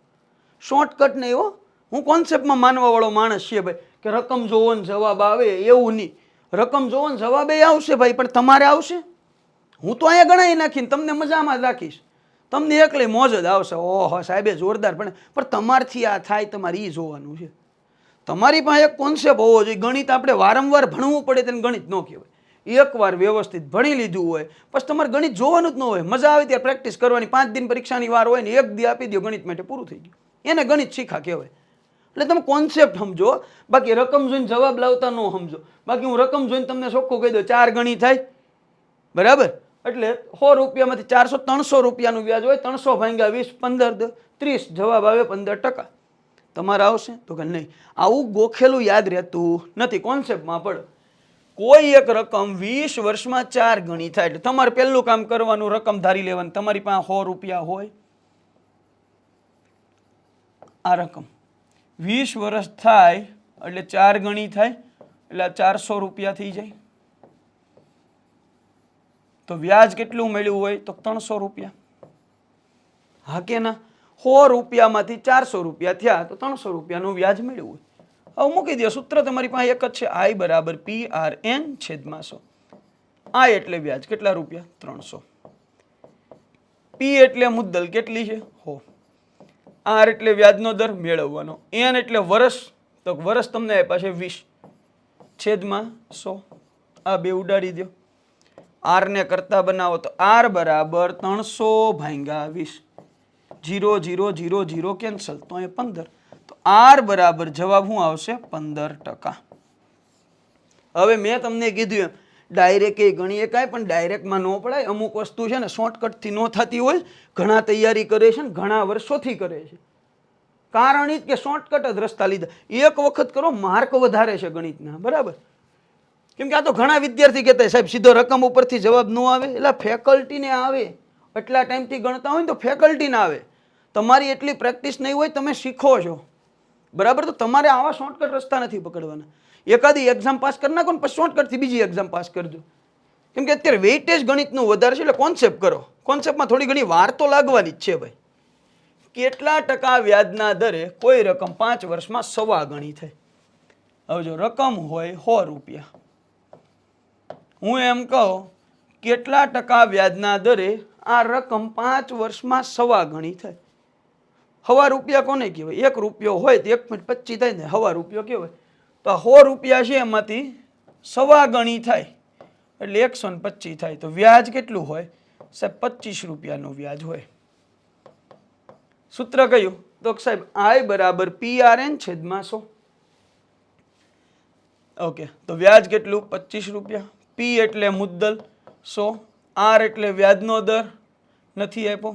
શોર્ટકટ નહીં હો. હું કોન્સેપ્ટમાં માનવા વાળો માણસ છે ભાઈ, કે રકમ જોવો ને જવાબ આવે એવું નહીં. રકમ જોવો ને જવાબ એ આવશે ભાઈ, પણ તમારે આવશે? હું તો અહીંયા ગણાવી નાખીને તમને મજામાં જ રાખીશ, તમને એકલી મોજ જ આવશે. ઓહો સાહેબે જોરદાર, પણ તમારથી આ થાય તમારે એ જોવાનું છે. તમારી પાસે એક કોન્સેપ્ટ હોવો જોઈએ. ગણિત આપણે વારંવાર ભણવું પડે તેને ગણિત ન કહેવાય. એકવાર વ્યવસ્થિત ભણી લીધું હોય પછી તમારે ગણિત જોવાનું જ ન હોય. મજા આવે ત્યારે પ્રેક્ટિસ કરવાની. 5 દિન પરીક્ષાની વાર હોય ને 1 દી આપી દો ગણિત માટે, પૂરું થઈ ગયું. એને ગણિત શીખા કહેવાય. એટલે તમે કોન્સેપ્ટ સમજો, બાકી રકમ જોઈને જવાબ લાવતા ન સમજો. બાકી હું રકમ જોઈને તમને ચોખ્ખું કહી દઉં 4 ગણી થાય બરાબર, એટલે 100 રૂપિયામાંથી 400 300 રૂપિયાનું વ્યાજ હોય. 300 ભાગ્યા 20, 15 30, જવાબ આવે 15%. તમારે આવશે તો કે નહીં. આવું ગોખેલું યાદ રહેતું નથી, કોન્સેપ્ટમાં પડો. કોઈ એક રકમ 20 વર્ષમાં 4 ગણી થાય એટલે તમારે પહેલું કામ કરવાનું, રકમ ધારી લેવાની. તમારી પાસે 100 રૂપિયા હોય, આ રકમ 20 વર્ષ થાય એટલે 4 ગણી થાય એટલે 400 રૂપિયા થઈ જાય. તો વ્યાજ કેટલું મળ્યું હોય? તો 300 રૂપિયા. હા કે ના? 100 રૂપિયામાંથી 400 રૂપિયા થયા તો 300 રૂપિયાનું વ્યાજ મળ્યું હોય. હવે મૂકી દો, સૂત્ર તમારી પાસે એક જ છે, I બરાબર PRN છેદમાં 100. I એટલે વ્યાજ કેટલા રૂપિયા? 300. P એટલે મુદ્દલ કેટલી છે? 100. R એટલે વ્યાજનો દર મેળવવાનો. N એટલે વર્ષ, તો વર્ષ તમને આપ્યા છે 20 છેદમાં 100. આ બે ઉડાડી દો. R ને કરતા બનાવો તો R બરાબર 300 ભાગ્યા 20. 0 0 0 0 કેન્સલ, તો એ 15. તો R બરાબર જવાબ શું આવશે? 15%. હવે મેં તમને કીધું એમ ડાયરેક્ટ એ ગણીએ કાંઈ પણ ડાયરેક્ટમાં ન પડાય. અમુક વસ્તુ છે ને શોર્ટકટથી ન થતી હોય. ઘણા તૈયારી કરે છે ને ઘણા વર્ષોથી કરે છે. કારણ એ કે શોર્ટકટ જ રસ્તા લીધા. એક વખત કરો, માર્ક વધારે છે ગણિતના, બરાબર? કેમ કે આ તો ઘણા વિદ્યાર્થી કહેતા સાહેબ સીધો રકમ ઉપરથી જવાબ ન આવે. એટલે ફેકલ્ટીને આવે, એટલા ટાઈમથી ગણતા હોય ને તો ફેકલ્ટીને આવે. તમારી એટલી પ્રેક્ટિસ નહીં હોય, તમે શીખો છો બરાબર, તો તમારે આવા શોર્ટકટ રસ્તા નથી પકડવાના. એકાદી એક્ઝામ પાસ કરી નાખો ને પછી શોર્ટકટથી બીજી એક્ઝામ પાસ કરજો. કેમ કે અત્યારે વેઇટેજ ગણિતનું વધારે છે એટલે કોન્સેપ્ટ કરો. કોન્સેપ્ટમાં થોડી ઘણી વાર તો લાગવાની જ છે ભાઈ. કેટલા ટકા વ્યાજના દરે કોઈ રકમ 5 વર્ષમાં સવા ગણી થાય? હવે જો રકમ હોય 100 રૂપિયા, હું એમ કહું કેટલા ટકા વ્યાજના દરે આ રકમ 5 વર્ષમાં સવા ગણી થાય? હવા રૂપિયા કોને કહેવાય? 1 રૂપિયો હોય તો 1.25 થાય ને હવા રૂપિયો કહેવાય. તો આ 100 રૂપિયા છે એમાંથી સવા ગણી થાય એટલે 125 થાય. તો વ્યાજ કેટલું હોય સાહેબ? 25 રૂપિયાનું વ્યાજ હોય. સૂત્ર કયું? તો સાહેબ I બરાબર PRN છેદમાં 100. ઓકે, તો વ્યાજ કેટલું? 25 રૂપિયા. P એટલે મુદ્દલ 100, R એટલે વ્યાજનો દર નથી આપ્યો,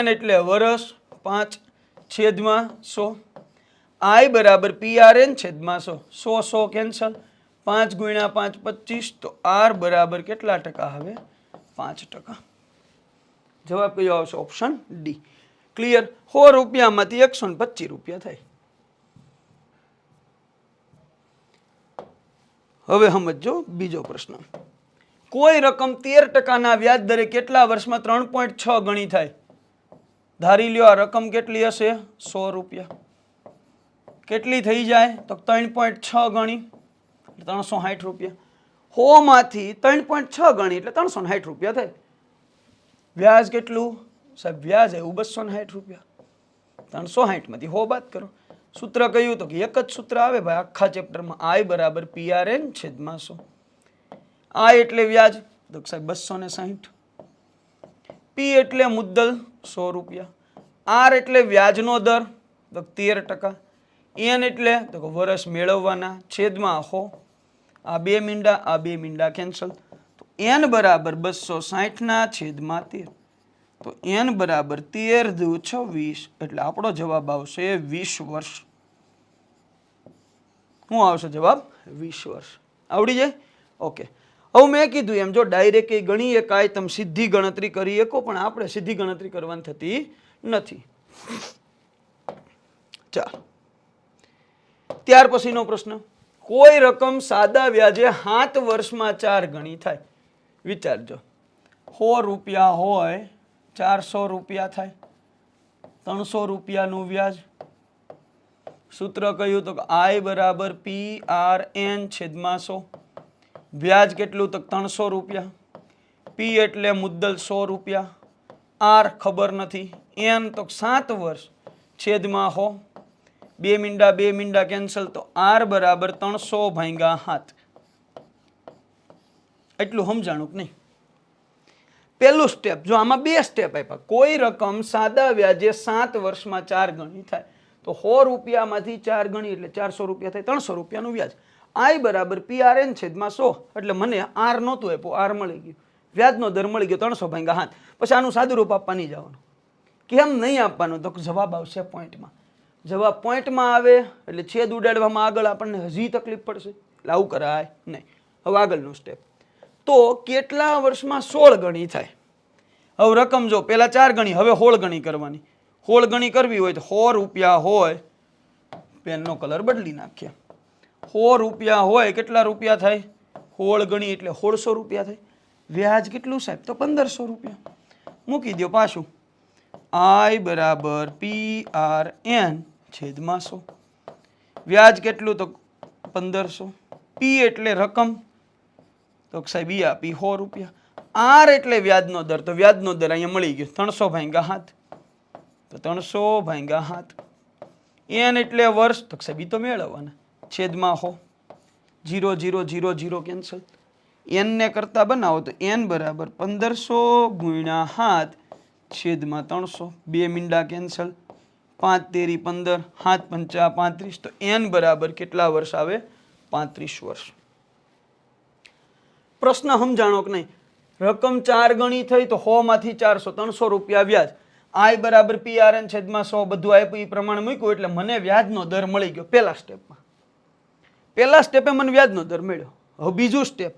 N એટલે વર્ષ 5 છેદમાં 100. I બરાબર PRN છેદમાં 100. 100 કેન્સલ, 5 ગુણ્યા 5 25. તો R બરાબર કેટલા ટકા આવે? 5%. જવાબ કયો આવશે? Option D. ક્લિયર? 100 રૂપિયામાંથી 125 રૂપિયા થાય. હવે સમજો બીજો પ્રશ્ન. કોઈ રકમ 13% વ્યાજ દરે કેટલા વર્ષમાં 3.6 ગણી થાય? ધારી લ્યો આ રકમ કેટલી હશે? 100 રૂપિયા. કેટલી થઈ જાય? તો 3.6 ગણી 360 રૂપિયા. 100 માંથી 3.6 ગણી એટલે 360 રૂપિયા થાય. વ્યાજ કેટલું સાહેબ? વ્યાજ આવ્યું 260 રૂપિયા. 360 માંથી 100 બાદ કરો. સૂત્ર કયું? તો કે એક જ સૂત્ર આવે ભાઈ આખા ચેપ્ટરમાં. I બરાબર PRN છેદમાં 100. I એટલે વ્યાજ તો સાહેબ 260. P એટલે મુદ્દલ 100 રૂપિયા. R એટલે વ્યાજનો દર તો 13%. N એટલે તો કે વર્ષ મેળવવાના છેદમાં 100. આ બે મીંડા કેન્સલ. તો N બરાબર 260 ના છેદમાં 13. તો N બરાબર 13 દુ 26 એટલે આપણો જવાબ આવશે 20 વર્ષ. શું આવશે જવાબ? 20 વર્ષ. આવડી જાય? ઓકે. હવે મેં કીધું એમ જો ડાયરેક્ટ ગણી એકાય તમે સીધી ગણતરી કરી શકો, પણ આપણે સીધી ગણતરી કરવાની થતી નથી. ચાલો ત્યાર પછીનો પ્રશ્ન. કોઈ રકમ સાદા વ્યાજે 7 વર્ષમાં 4 ગણી થાય. વિચારજો, 100 રૂપિયા હોય 400 રૂપિયા થાય, 300 રૂપિયાનું વ્યાજ. સૂત્ર કયું? તો I બરાબર PRN છેદમાં 100. વ્યાજ કેટલું? તો 300 રૂપિયા. P એટલે મુદ્દલ 100 રૂપિયા. R ખબર નથી. N તો 7 વર્ષ છેદમાં 100. બે મીંડા કેન્સલ. તો R બરાબર 300 ભાગ્યા 7. એટલું સમજાણું કે નહીં? પહેલું સ્ટેપ જો આમાં 2 સ્ટેપ આપ્યા. કોઈ રકમ સાદા વ્યાજે 7 વર્ષમાં 4 ગણી થાય તો 100 રૂપિયામાંથી 4 ગણી એટલે 400 રૂપિયા થાય, 300 રૂપિયાનું વ્યાજ. I બરાબર PRN છેદમાં 100 એટલે મને R નહોતું આપ્યું, R મળી ગયું. વ્યાજનો દર મળી ગયો 300 ભાગ્યા 7. પછી આનું સાદું રૂપ આપવા નહીં જવાનું. કેમ નહીં આપવાનું? તો જવાબ આવશે પોઈન્ટમાં. જવાબ પોઈન્ટમાં આવે એટલે છેદ ઉડાડવામાં આગળ આપણને હજી તકલીફ પડશે, એટલે આવું કરાય નહીં. હવે આગળનું સ્ટેપ. તો કેટલા વર્ષમાં 16 ગણી થાય? હવે રકમ જો પહેલા 4 ગણી, હવે 16 ગણી કરવાની. 16 ગણી કરવી હોય તો 100 રૂપિયા હોય, પેનનો કલર બદલી નાખ્યા. 100 રૂપિયા હોય કેટલા રૂપિયા થાય? 16 ગણી એટલે 1600 રૂપિયા થાય. વ્યાજ કેટલું સાહેબ? તો 1500 રૂપિયા. મૂકી દો પાછું. I બરાબર PRN છેદમાં 100. વ્યાજ કેટલું? તો 1500. P એટલે રકમ તો સાહેબ ઈ આપી 100 રૂપિયા. R એટલે વ્યાજનો દર તો વ્યાજનો દર અહીંયા મળી ગયો 300 ભાગ્યા 7. તો 300 ભાગ્યા 7. N એટલે વર્ષ તો સાહેબ ઈ તો મેળવવાના છેદમાં 100. 0 0 0 0 કેન્સલ. N ને કરતા બનાવો તો N બરાબર 1500 ગુણ્યા 7 છેદમાં 300. બે મીંડા કેન્સલ. 5 તેરી 15, 7 પંચા 35. તો N બરાબર કેટલા વર્ષ આવે? 35 વર્ષ. પ્રશ્ન સમજાણો કે નહીં? રકમ 4 ગણી થઈ તો 100 માંથી 400, 300 રૂપિયા વ્યાજ. I બરાબર PRN છેદમાં 100 બધું આપ્યું એ પ્રમાણે મૂક્યું એટલે મને વ્યાજનો દર મળી ગયો. પહેલા સ્ટેપમાં પહેલા સ્ટેપે મને વ્યાજનો દર મળ્યો. હવે બીજું સ્ટેપ,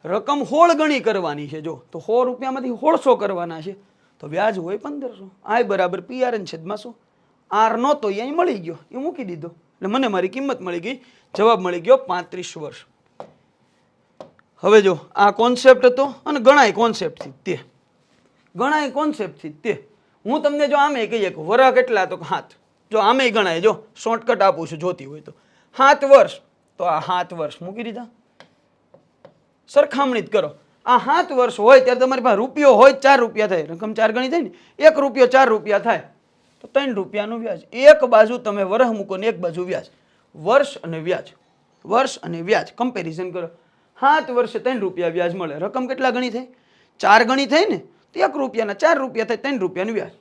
રકમ 16 ગણી કરવાની છે. જો તો 100 રૂપિયામાંથી 1600 કરવાના છે તો વ્યાજ હોય 1500. I બરાબર PRN છેદમાં 100. R નહોતો એ અહીં મળી ગયો, એ મૂકી દીધો એટલે મને મારી કિંમત મળી ગઈ. જવાબ મળી ગયો 35 વર્ષ. હવે જો આ કોન્સેપ્ટ હતો અને ઘણાય કોન્સેપ્ટ થી તે ગણાય કોન્સેપ્ટથી તે હું તમને જો આમે કહીએ કે વરહ કેટલા તો 7 જો આમે ગણાય જો શોર્ટકટ આપું છું જોતી હોય તો 7 વર્ષ તો આ 7 વર્ષ મૂકી દીધા સરખામણી જ કરો આ 7 વર્ષ હોય ત્યારે તમારી પાસે રૂપિયો હોય 4 રૂપિયા થાય રકમ 4 ગણી થાય ને 1 રૂપિયો 4 રૂપિયા થાય તો 3 રૂપિયાનું વ્યાજ એક બાજુ તમે વરહ મૂકો ને એક બાજુ વ્યાજ વર્ષ અને વ્યાજ કમ્પેરિઝન કરો 7 વર્ષે 3 રૂપિયા વ્યાજ મળે રકમ કેટલા ગણી થઈ 4 ગણી થઈ ને તો 1 રૂપિયાના 4 રૂપિયા થાય 3 રૂપિયાનું વ્યાજ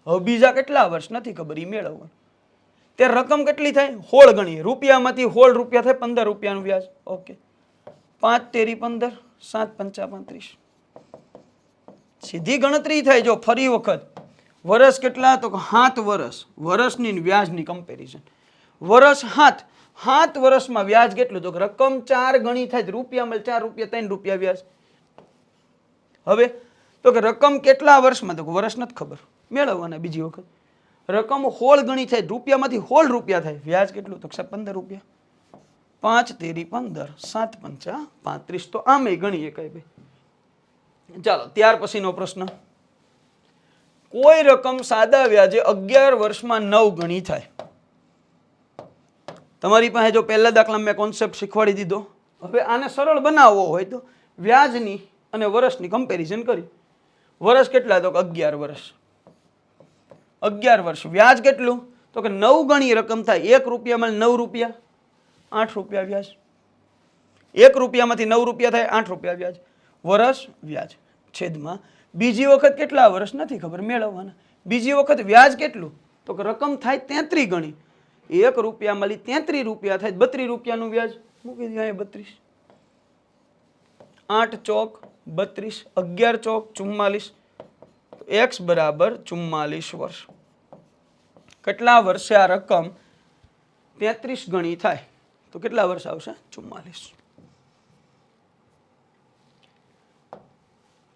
હવે બીજા કેટલા વર્ષ નથી ખબર એ મેળવવાનું તે રકમ કેટલી થાય 16 ગણીએ રૂપિયામાંથી 16 રૂપિયા થાય 15 રૂપિયાનું વ્યાજ ઓકે 5 તેરી 15 7 પંચા 35 સીધી ગણતરી થાય જો ફરી વખત વર્ષ કેટલા તો 7 વર્ષ વર્ષની વ્યાજની કમ્પેરિઝન વર્ષ 7 વર્ષમાં વ્યાજ કેટલું તો રકમ 4 ગણી થાય રૂપિયામાં 4 રૂપિયા 3 રૂપિયા વ્યાજ હવે તો કે રકમ કેટલા વર્ષમાં તો વર્ષ નથી ખબર મેળવવાના બીજી વખત રકમ 16 ગણી થાય રૂપિયામાંથી 16 રૂપિયા થાય વ્યાજ કેટલું તો 15 રૂપિયા 5 તેરી 15 7 પંચા 35 તો આમે ગણીએ કઈ ભાઈ ચાલો ત્યાર પછીનો પ્રશ્ન કોઈ રકમ સાદા વ્યાજે 11 વર્ષમાં 9 ગણી થાય તમારી પાસે જો પહેલા દાખલા મેં કોન્સેપ્ટ શીખવાડી દીધો હવે આને સરળ બનાવવો હોય તો વ્યાજની અને વર્ષની કમ્પેરિઝન કરી વર્ષ કેટલા તો 11 વર્ષ 11 વર્ષ વ્યાજ કેટલું તો કે 9 ગણી રકમ થાય 1 રૂપિયામાં 9 રૂપિયા 8 રૂપિયા વ્યાજ 1 રૂપિયામાંથી 9 રૂપિયા થાય 8 રૂપિયા વ્યાજ વર્ષ વ્યાજ છેદમાં બીજી વખત કેટલા વર્ષ નથી ખબર મેળવવાના બીજી વખત વ્યાજ કેટલું તો કે રકમ થાય 33 ગણી 1 રૂપિયામાં 33 રૂપિયા થાય 32 રૂપિયાનું વ્યાજ મૂકી દે અહીંયા 32 8 ચોક 32 11 ચોક 44 x બરાબર 44 વર્ષ કેટલા વર્ષે આ રકમ 33 ગણી થાય તો કેટલા વર્ષ આવશે 44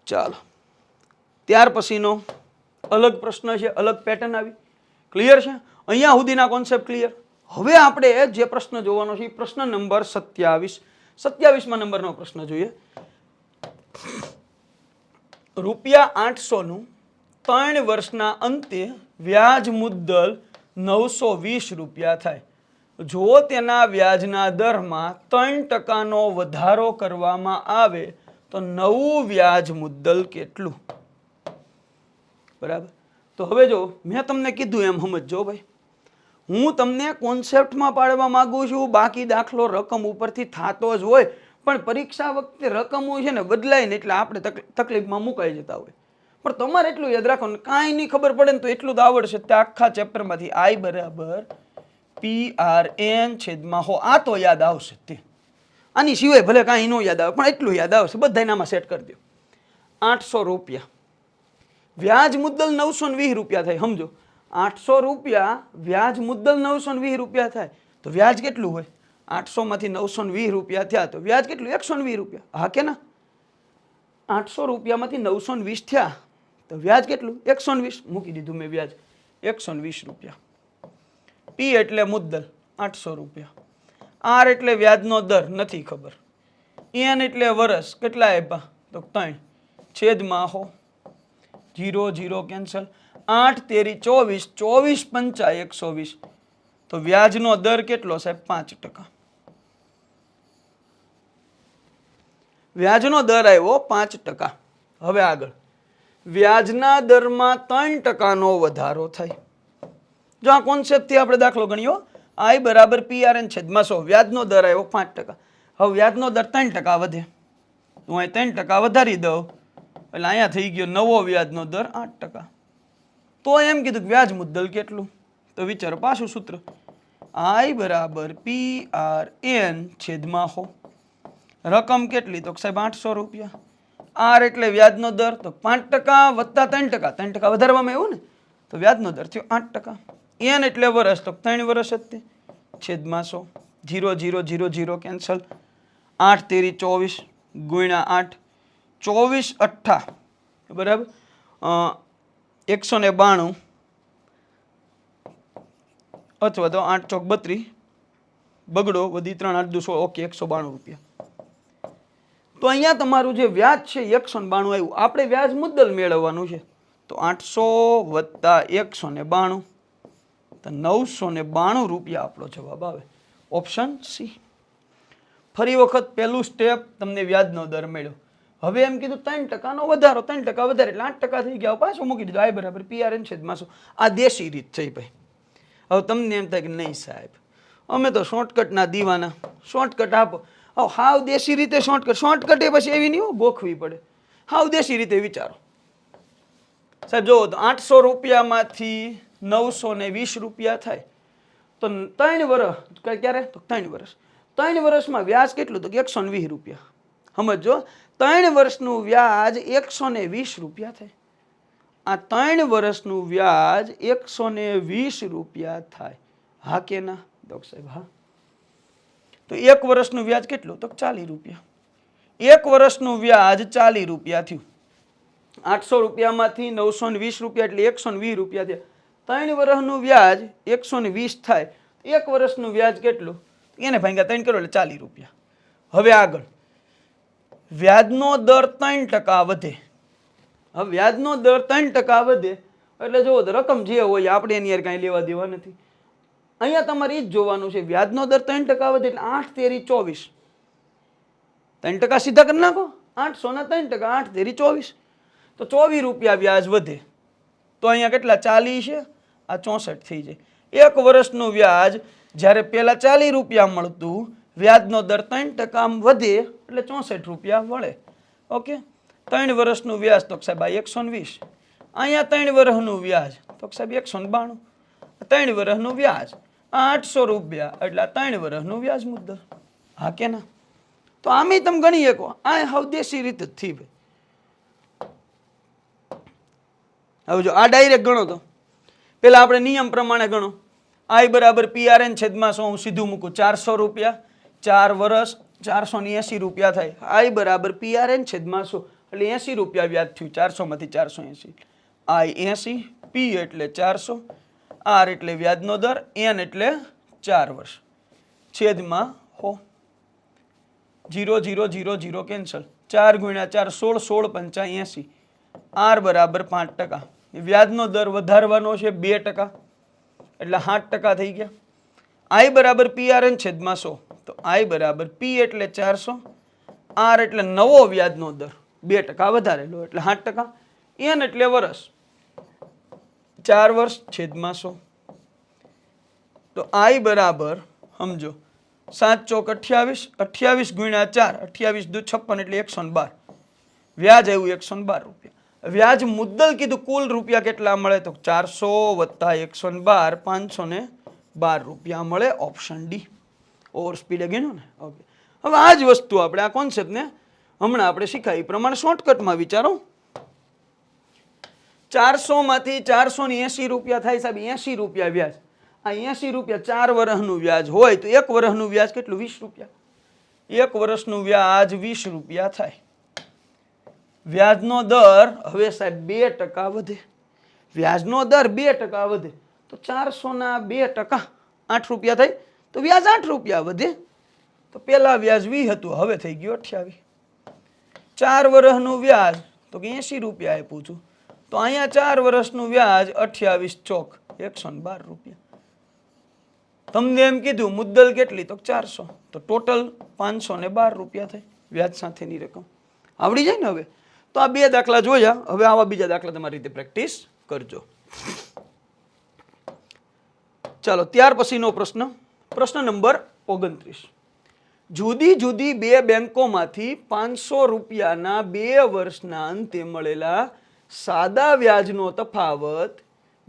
ચાલો ત્યાર પછીનો અલગ પ્રશ્ન છે અલગ પેટર્ન આવી ક્લિયર છે અહીંયા સુધીના કોન્સેપ્ટ ક્લિયર હવે આપણે જે પ્રશ્ન જોવાનો છે પ્રશ્ન નંબર 27 નંબરનો પ્રશ્ન જોઈએ ₹800 નું 3 વર્ષના અંતે વ્યાજ મુદ્દલ 920 રૂપિયા થાય જો તેના વ્યાજના દરમાં 3% વધારો કરવામાં આવે તો નવું વ્યાજ મુદ્દલ કેટલું બરાબર તો હવે જો મેં તમને કીધું એમ સમજજો ભાઈ હું તમને કોન્સેપ્ટમાં પાડવા માંગુ છું બાકી દાખલો રકમ ઉપરથી થતો જ હોય પણ પરીક્ષા વખતે રકમો છે ને બદલાય ને એટલે આપણે તકલીફમાં મુકાઈ જતા હોય પણ તમારે એટલું યાદ રાખવાનું કાંઈ નહીં ખબર પડે ને તો એટલું જ આવડશે તે આખા ચેપ્ટરમાંથી I બરાબર PRN છેદમાં હો આ તો યાદ આવશે તે આની સિવાય ભલે કાંઈ ન યાદ આવે પણ એટલું યાદ આવશે બધાય નામાં સેટ કરી દો 800 રૂપિયા વ્યાજ મુદ્દલ 920 રૂપિયા થાય સમજો 800 રૂપિયા વ્યાજ મુદ્દલ 920 રૂપિયા થાય તો વ્યાજ કેટલું હોય 800 માંથી 920 રૂપિયા થયા તો વ્યાજ કેટલું 120 રૂપિયા હા કે ના 800 રૂપિયામાંથી 920 થયા તો વ્યાજ કેટલું 120 મૂકી દીધું મેં વ્યાજ 120 રૂપિયા P એટલે મુદ્દલ 800 રૂપિયા R એટલે વ્યાજનો દર નથી ખબર N એટલે વર્ષ કેટલા આપ્યા તો 3 છેદમાં હો 0 0 કેન્સલ 8 તેરી 24 24 પંચા 120 તો વ્યાજનો દર કેટલો સાહેબ 5% વ્યાજનો દર આવ્યો 5%. હવે આગળ વ્યાજના દરમાં 3%નો વધારો થાય જો આ કોન્સેપ્ટથી આપણે દાખલો ગણ્યો I બરાબર PRN છેદમાં 100 વ્યાજનો દર આવ્યો 5%. હવે વ્યાજનો દર 3% વધે હું અહીં 3% વધારી દઉં એટલે અહીંયા થઈ ગયો નવો વ્યાજનો દર 8%. તો એમ કીધું કે વ્યાજ મુદ્દલ કેટલું તો વિચારો પાછું સૂત્ર I બરાબર PRN છેદમાં 100 રકમ કેટલી તો સાહેબ 800 રૂપિયા R એટલે વ્યાજનો દર તો 5% વત્તા 3% વધારવામાં આવ્યું ને તો વ્યાજનો દર થયો 8%. N એટલે વર્ષ તો 3 વર્ષ જ તે છેદમાં 100 0 0 0 0 કેન્સલ 8 તેરી 24 ગુણ્યા 8 24 8 બરાબર 192 અથવા તો 8 ચોક 32 બગડો વધી 3 8 2 16 ઓકે 192 રૂપિયા. તો અહીંયા તમારું જે વ્યાજ છે 192 આવ્યું. આપણે વ્યાજ મુદ્દલ મેળવવાનું છે તો 800 વત્તા 192 તો 992 રૂપિયા આપણો જવાબ આવે. Option C. ફરી વખત પહેલું સ્ટેપ તમને વ્યાજનો દર મળ્યો. હવે એમ કીધું 3% વધારો, 3% વધારે એટલે 8% થઈ ગયા. પાછું મૂકી દીધું I બરાબર PRN છેદમાં 100. આ દેશી રીત થઈ ભાઈ. હવે તમને એમ થાય કે નહીં સાહેબ અમે તો શોર્ટકટના દીવાના, શોર્ટકટ આપો. હવે હાવ દેશી રીતે શોર્ટકટ એ પછી એવી નહીં ગોખવી પડે. હાવ દેશી રીતે વિચારો સાહેબ. જો તો 800 રૂપિયામાંથી 920 રૂપિયા થાય તો 3 વર્ષ ક્યારે? તો 3 વર્ષ. 3 વર્ષમાં વ્યાજ કેટલું? તો 120 રૂપિયા. સમજો 3 વર્ષનું વ્યાજ 120 રૂપિયા થાય. આ 3 વર્ષનું વ્યાજ 120 રૂપિયા થાય. હા કે ના? તો સાહેબ હા. તો 1 વર્ષનું વ્યાજ કેટલું? તો 40 રૂપિયા. 1 વર્ષનું વ્યાજ 40 રૂપિયા થયું. 800 રૂપિયામાંથી 920 રૂપિયા એટલે 120 રૂપિયા થયા. 3 વર્ષનું વ્યાજ 120 થાય. 1 વર્ષનું વ્યાજ કેટલું? એને ભાગ્યા 3 કરો એટલે 40 રૂપિયા. હવે આગળ વ્યાજનો દર 3% વધે. હવે વ્યાજનો દર 3% વધે એટલે જુઓ તો રકમ જે હોય આપણે એની યાર કાંઈ લેવા દેવા નથી. અહીંયા તમારે એ જ જોવાનું છે. વ્યાજનો દર 3% વધે એટલે 8 તેરી 24. 3% સીધા કરી નાખો. 800 ના 3%, 8 તેરી 24. તો 24 રૂપિયા વ્યાજ વધે. તો અહીંયા કેટલા? 40 છે, આ 64 થઈ જાય. 1 વર્ષનું વ્યાજ જ્યારે પહેલા 40 રૂપિયા મળતું, વ્યાજનો દર 3% વધે એટલે 64 રૂપિયા મળે. ઓકે. 3 વર્ષનું વ્યાજ તો સાહેબ આ 120. અહીંયા 3 વર્ષનું વ્યાજ તો સાહેબ 192. 3 વર્ષનું વ્યાજ 800 રૂપિયા એટલે 3 વર્ષનું વ્યાજ મુદ્દલ. હા કે ના? તો આમે તમે ગણી શકો. આ હાવ દેશી રીતે જ થી ભાઈ. હવે જો આ ડાયરેક્ટ ગણો તો પેલા આપણે નિયમ પ્રમાણે ગણો. I બરાબર PRN છેદમાં 100. હું સીધું મૂકું 400 રૂપિયા 4 વર્ષ 480 રૂપિયા થાય. I બરાબર PRN છેદમાં 100 એટલે 80 રૂપિયા વ્યાજ થયું. 400 માંથી 480 I 80, P એટલે 400, R એટલે વ્યાજનો દર, N એટલે 4 વર્ષ છેદમાં 100. 0 0 0 0 કેન્સલ. 4 ગુણ્યા 4 16 16 પંચા 80. R બરાબર 5%. વ્યાજનો દર વધારવાનો છે 2% એટલે 7% થઈ ગયા. I બરાબર PRN છેદમાં 100 તો I બરાબર P એટલે 400, R એટલે નવો વ્યાજનો દર 2% વધારેલો એટલે 7%, N એટલે વર્ષ 4 વર્ષ છેદમાં 100. તો I બરાબર સમજો 7 ચોક 28, 28 ગુણ્યા 4 28 દુ 56 એટલે 112. વ્યાજ આવ્યું 112 રૂપિયા. વ્યાજ મુદ્દલ કીધું કુલ રૂપિયા કેટલા મળે? તો 400 વત્તા 112 512 રૂપિયા મળે. Option D. ઓવર સ્પીડે ગણ્યો ને. ઓકે. હવે આ જ વસ્તુ આપણે આ કોન્સેપ્ટને હમણાં આપણે શીખાય એ પ્રમાણે શોર્ટકટમાં વિચારો. 400 માંથી 480 રૂપિયા થાય સાહેબ 80 રૂપિયા વ્યાજ. આ 80 રૂપિયા 4 વર્ષનું વ્યાજ હોય તો 1 વર્ષનું વ્યાજ કેટલું? 20 રૂપિયા. 1 વર્ષનું વ્યાજ 20 રૂપિયા થાય. વ્યાજનો દર હવે સાહેબ 2% વધે. વ્યાજનો દર 2% વધે તો 400 ના 2% 8 રૂપિયા થાય તો વ્યાજ 8 રૂપિયા વધે. તો પેલા વ્યાજ 20 હતું હવે થઈ ગયું 28. 4 વર્ષનું વ્યાજ તો કે 80 રૂપિયા આપ્યું છું તો અહીંયા 4 વર્ષનું વ્યાજ 28 ચોક 112 રૂપિયા. તમને એમ કીધું મુદ્દલ કેટલી? તો 400. તો ટોટલ 512 રૂપિયા થાય વ્યાજ સાથેની રકમ. આવડી જાય ને? હવે તો આ 2 દાખલા જોયા. હવે આવા બીજા દાખલા તમારી રીતે પ્રેક્ટિસ કરજો. ચાલો ત્યાર પછીનો પ્રશ્ન. પ્રશ્ન નંબર 29. જુદી જુદી 2 બેંકોમાંથી 500 રૂપિયાના 2 વર્ષના અંતે મળેલા સાદા વ્યાજનો તફાવત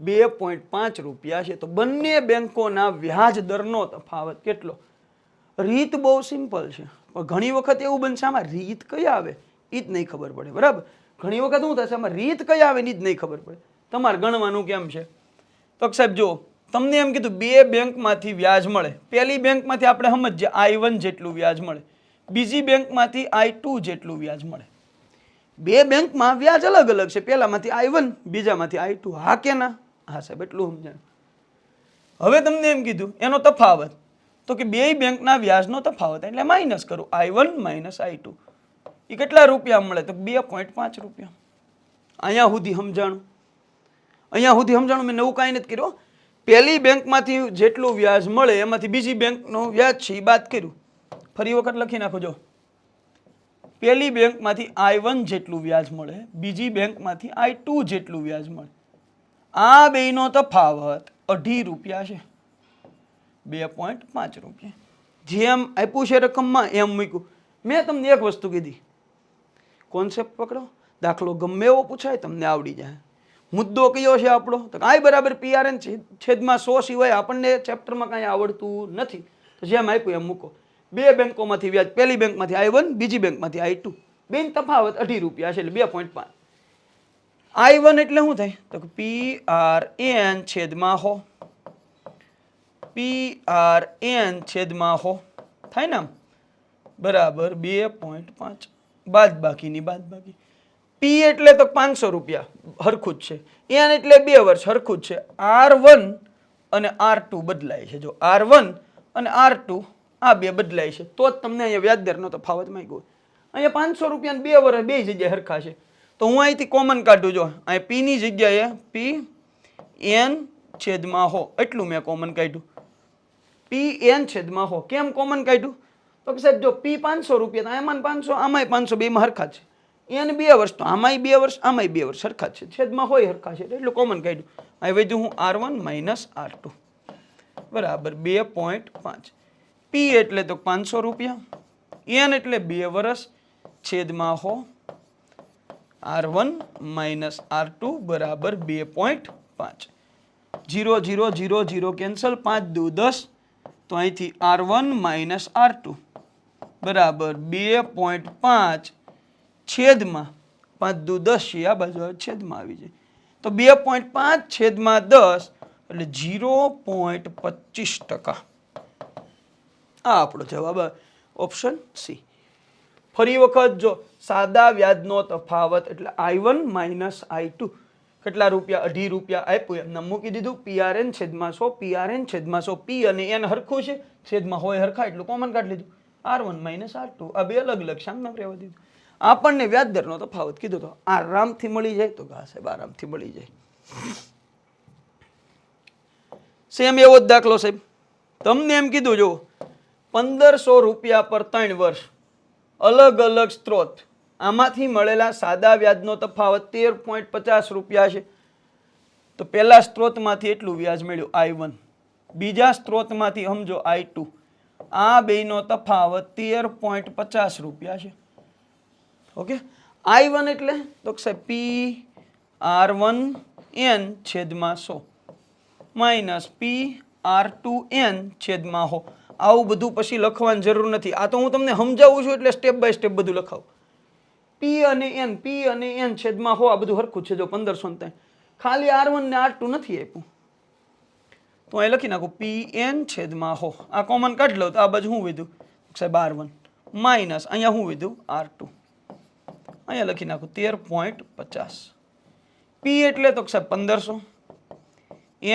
2.5 રૂપિયા છે. તો બંને બેંકોના વ્યાજ દરનો તફાવત કેટલો? રીત બહુ સિમ્પલ છે પણ ઘણી વખત એવું બનશે આમાં રીત કઈ આવે એ જ નહીં ખબર પડે. બરાબર? ઘણી વખત શું થશે આમાં રીત કઈ આવે ને જ નહીં ખબર પડે. તમારે ગણવાનું કેમ છે? તો સાહેબ જો તમને એમ કીધું 2 બેંકમાંથી વ્યાજ મળે. પહેલી બેંકમાંથી આપણે સમજીએ I1 જેટલું વ્યાજ મળે, બીજી બેંકમાંથી I2 જેટલું વ્યાજ મળે. 2 બેંકમાં વ્યાજ અલગ અલગ છે. પહેલામાંથી I1 બીજામાંથી I2. હા કે ના? હા સાહેબ એટલું સમજાણ. હવે તમને એમ કીધું એનો તફાવત તો કે 2 બેંકના વ્યાજનો તફાવત એટલે માઇનસ કરું I1 માઇનસ I2. એ કેટલા રૂપિયા મળે? તો 2.5 રૂપિયા. અહીંયા સુધી સમજાણું. અહીંયા સુધી સમજાણું. મેં નવું કાંઈ નથી કર્યું. પહેલી બેંકમાંથી જેટલું વ્યાજ મળે એમાંથી બીજી બેંકનું વ્યાજ છે એ બાદ કર્યું. ફરી વખત લખી નાખો. જો પહેલી બેંકમાંથી I1 જેટલું વ્યાજ મળે, બીજી બેંકમાંથી I2 જેટલું વ્યાજ મળે. આ બેયનો તફાવત 2.5 રૂપિયા છે. 2.5 રૂપિયા. જેમ આપ્યું છે રકમમાં એમ મૂક્યું. મેં તમને એક વસ્તુ કીધી, કોન્સેપ્ટ પકડો, દાખલો ગમે એવો પૂછાય તમને આવડી જાય. મુદ્દો કયો છે આપણો? તો I બરાબર PRN છેદમાં 100 સિવાય આપણને ચેપ્ટરમાં કાંઈ આવડતું નથી. તો જેમ આપ્યું એમ મૂકો. બે બેંકોમાંથી વ્યાજ, પહેલી બેંકમાંથી I1, બીજી બેંકમાંથી I2. બેન તફાવત 2.5 રૂપિયા છે, એટલે 2.5. I1 એટલે શું થાય? તો PRN છેદમાં 100. PRN છેદમાં 100 થાય ને આમ, બરાબર 2.5. બાદ બાકીની બાદ બાકી. P એટલે તો 500 રૂપિયા, હરખું જ છે. N એટલે 2 વર્ષ, હરખું જ છે. R1 અને R2 બદલાય છે. જો R1 અને R2 આ બે બદલાય છે તો જ તમને અહીંયા વ્યાજદરનો તફાવત માંગ્યો. અહીંયા 500 રૂપિયા 2 વર્ષ બે જગ્યાએ હરખા છે. તો હું અહીંથી કોમન કાઢું. જો અહીં P ની જગ્યાએ PN છેદમાં 100 એટલું મેં કોમન કાઢ્યું. PN છેદમાં 100 કેમ કોમન કાઢ્યું? તો કે સાહેબ જો P 500 રૂપિયા, તો આમાં 500, આમાંય 500, બેમાં હરખા છે. N 2 વર્ષ, તો આમાંય 2 વર્ષ, આમાંય 2 વર્ષ, હરખા છે. છેદમાં હોય હરખા છે એટલું કોમન કાઢ્યું. અહીં વધ્યું હું R1 માઇનસ R2 બરાબર 2.5. P એટલે તો 500 રૂપિયા, N એટલે 2 વર્ષ, છેદમાં 100. R1 માઇનસ R2 બરાબર 2.5. 0 0 0 0 કેન્સલ, 5 દુ 10. તો અહીંથી R1 માઇનસ R2 બરાબર 2.5 છેદમાં 5 દુ 10 છે, આ બાજુ છેદમાં આવી જાય. તો 2.5 છેદમાં 10 એટલે 0.25%. આ આપણો જવાબ, ઓપ્શન સી. ફરી વખત જો સાદા વ્યાજનો તફાવત એટલે I1 માઇનસ I2 કેટલા રૂપિયા? 2.5 રૂપિયા આપ્યું, એમને મૂકી દીધું. PRN છેદમાં 100, PRN છેદમાં 100. P અને N હરખું છે, છેદમાં હોય હરખા એટલું કોમન કાઢી લીધું. R1 માઇનસ R2 આ બે અલગ અલગ સામના રહેવા દીધું. આપણને વ્યાજદરનો તફાવત કીધો તો આરામથી મળી જાય. તો સાહેબ આરામથી મળી જાય. સેમ એવો જ દાખલો સાહેબ તમને એમ કીધું. જો 1500 રૂપિયા પર 3 વર્ષ, અલગ અલગ સ્ત્રોત, આમાંથી મળેલા સાદા વ્યાજનો તફાવત 13.50 રૂપિયા છે. તો પહેલા સ્ત્રોતમાંથી એટલું વ્યાજ મળ્યું I1, બીજા સ્ત્રોતમાંથી સમજો I2. આ બેનો તફાવત 13.50 રૂપિયા છે. ઓકે. I1 એટલે તો સાહેબ P R1N છેદમાં 100 માઇનસ P R2N છેદમાં 100. આવું બધું પછી લખવાની જરૂર નથી. આ તો હું તમને સમજાવું છું એટલે સ્ટેપ બાય સ્ટેપ બધું લખાવું. P અને N છેદમાં 100 આ બધું હરખું છે. જો 1503 ખાલી R1 ને R2 નથી આપ્યું તો અહીં લખી નાખું PN છેદમાં 100. આ કોમન કાઢી લો તો આ બાજુ શું વધ્યું સાહેબ R1 માઇનસ અહીંયા શું વધ્યું R2. અહીંયા લખી નાખું 13.50. P એટલે તો સાહેબ 1500,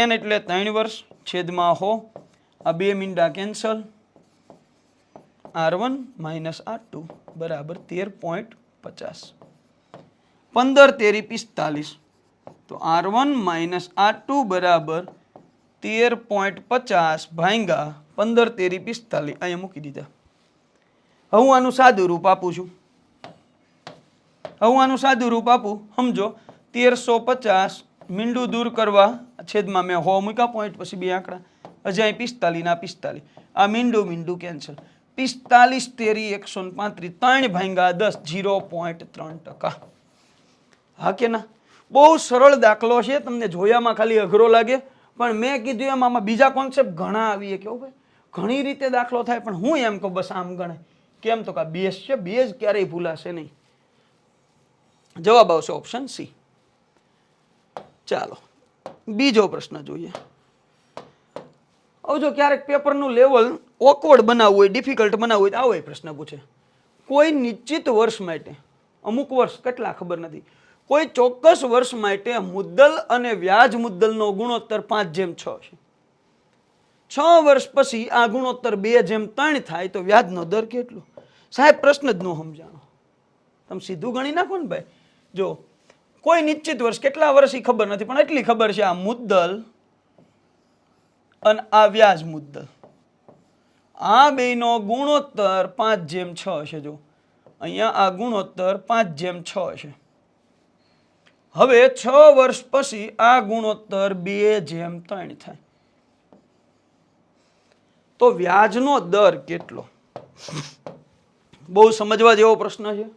N એટલે 3 વર્ષ, છેદમાં 100. આ બે મીંડા કેન્સલ. R1 માઇનસ R2 બરાબર 13.50. 15 તેરી 45. તો R1 માઇનસ R2 બરાબર 13.50 ભાંગા 15 તેરી 45. અહીંયા મૂકી દીધા. હવે હું આનું સાદું રૂપ આપું છું. સમજો 1350 મીંડું દૂર કરવા છેદમાં મેં 100 મૂક્યા પોઈન્ટ, પછી બે આંકડા, હજી અહીં 45 ના 45. આ મીંડું કેન્સલ. 45 તેરી 135, 3 ભાંગા 10, 0.3%. હા કે ના? બહુ સરળ દાખલો છે. તમને જોયામાં ખાલી અઘરો લાગે, પણ મેં કીધું એમ આમાં બીજા કોન્સેપ્ટ ઘણા આવીએ. કેવું ભાઈ, ઘણી રીતે દાખલો થાય, પણ હું એમ કહું બસ આમ ગણાય. કેમ તો કે બેઝ છે, બેઝ ક્યારેય ભૂલાશે નહીં. જવાબ આવશે ઓપ્શન સી. ચાલો બીજો પ્રશ્ન જોઈએ. હવે જો ક્યારેક પેપરનું લેવલ ઓકવર્ડ બનાવવું હોય, ડિફિકલ્ટ બનાવવું હોય તો આવો પ્રશ્ન પૂછે. કોઈ નિશ્ચિત વર્ષ માટે, અમુક વર્ષ કેટલા ખબર નથી, કોઈ ચોક્કસ વર્ષ માટે મુદ્દલ અને વ્યાજ મુદ્દલનો ગુણોત્તર 5:6 છે. 6 વર્ષ પછી આ ગુણોત્તર 2:3 થાય તો વ્યાજનો દર કેટલો? સાહેબ પ્રશ્ન જ ન સમજાણો. તમે સીધું ગણી નાખો ને ભાઈ. જો કોઈ નિશ્ચિત વર્ષ કેટલા વર્ષ એ ખબર નથી, પણ એટલી ખબર છે આ મુદ્દલ અને આ વ્યાજ મુદ્દલ, આ બેનો ગુણોત્તર 5/6 છે. જો અહીંયા આ ગુણોત્તર 5/6 છે. હવે 6 વર્ષ પછી આ ગુણોત્તર 2/3 થાય. તો વ્યાજનો દર કેટલો? બહુ સમજવા જેવો પ્રશ્ન છે.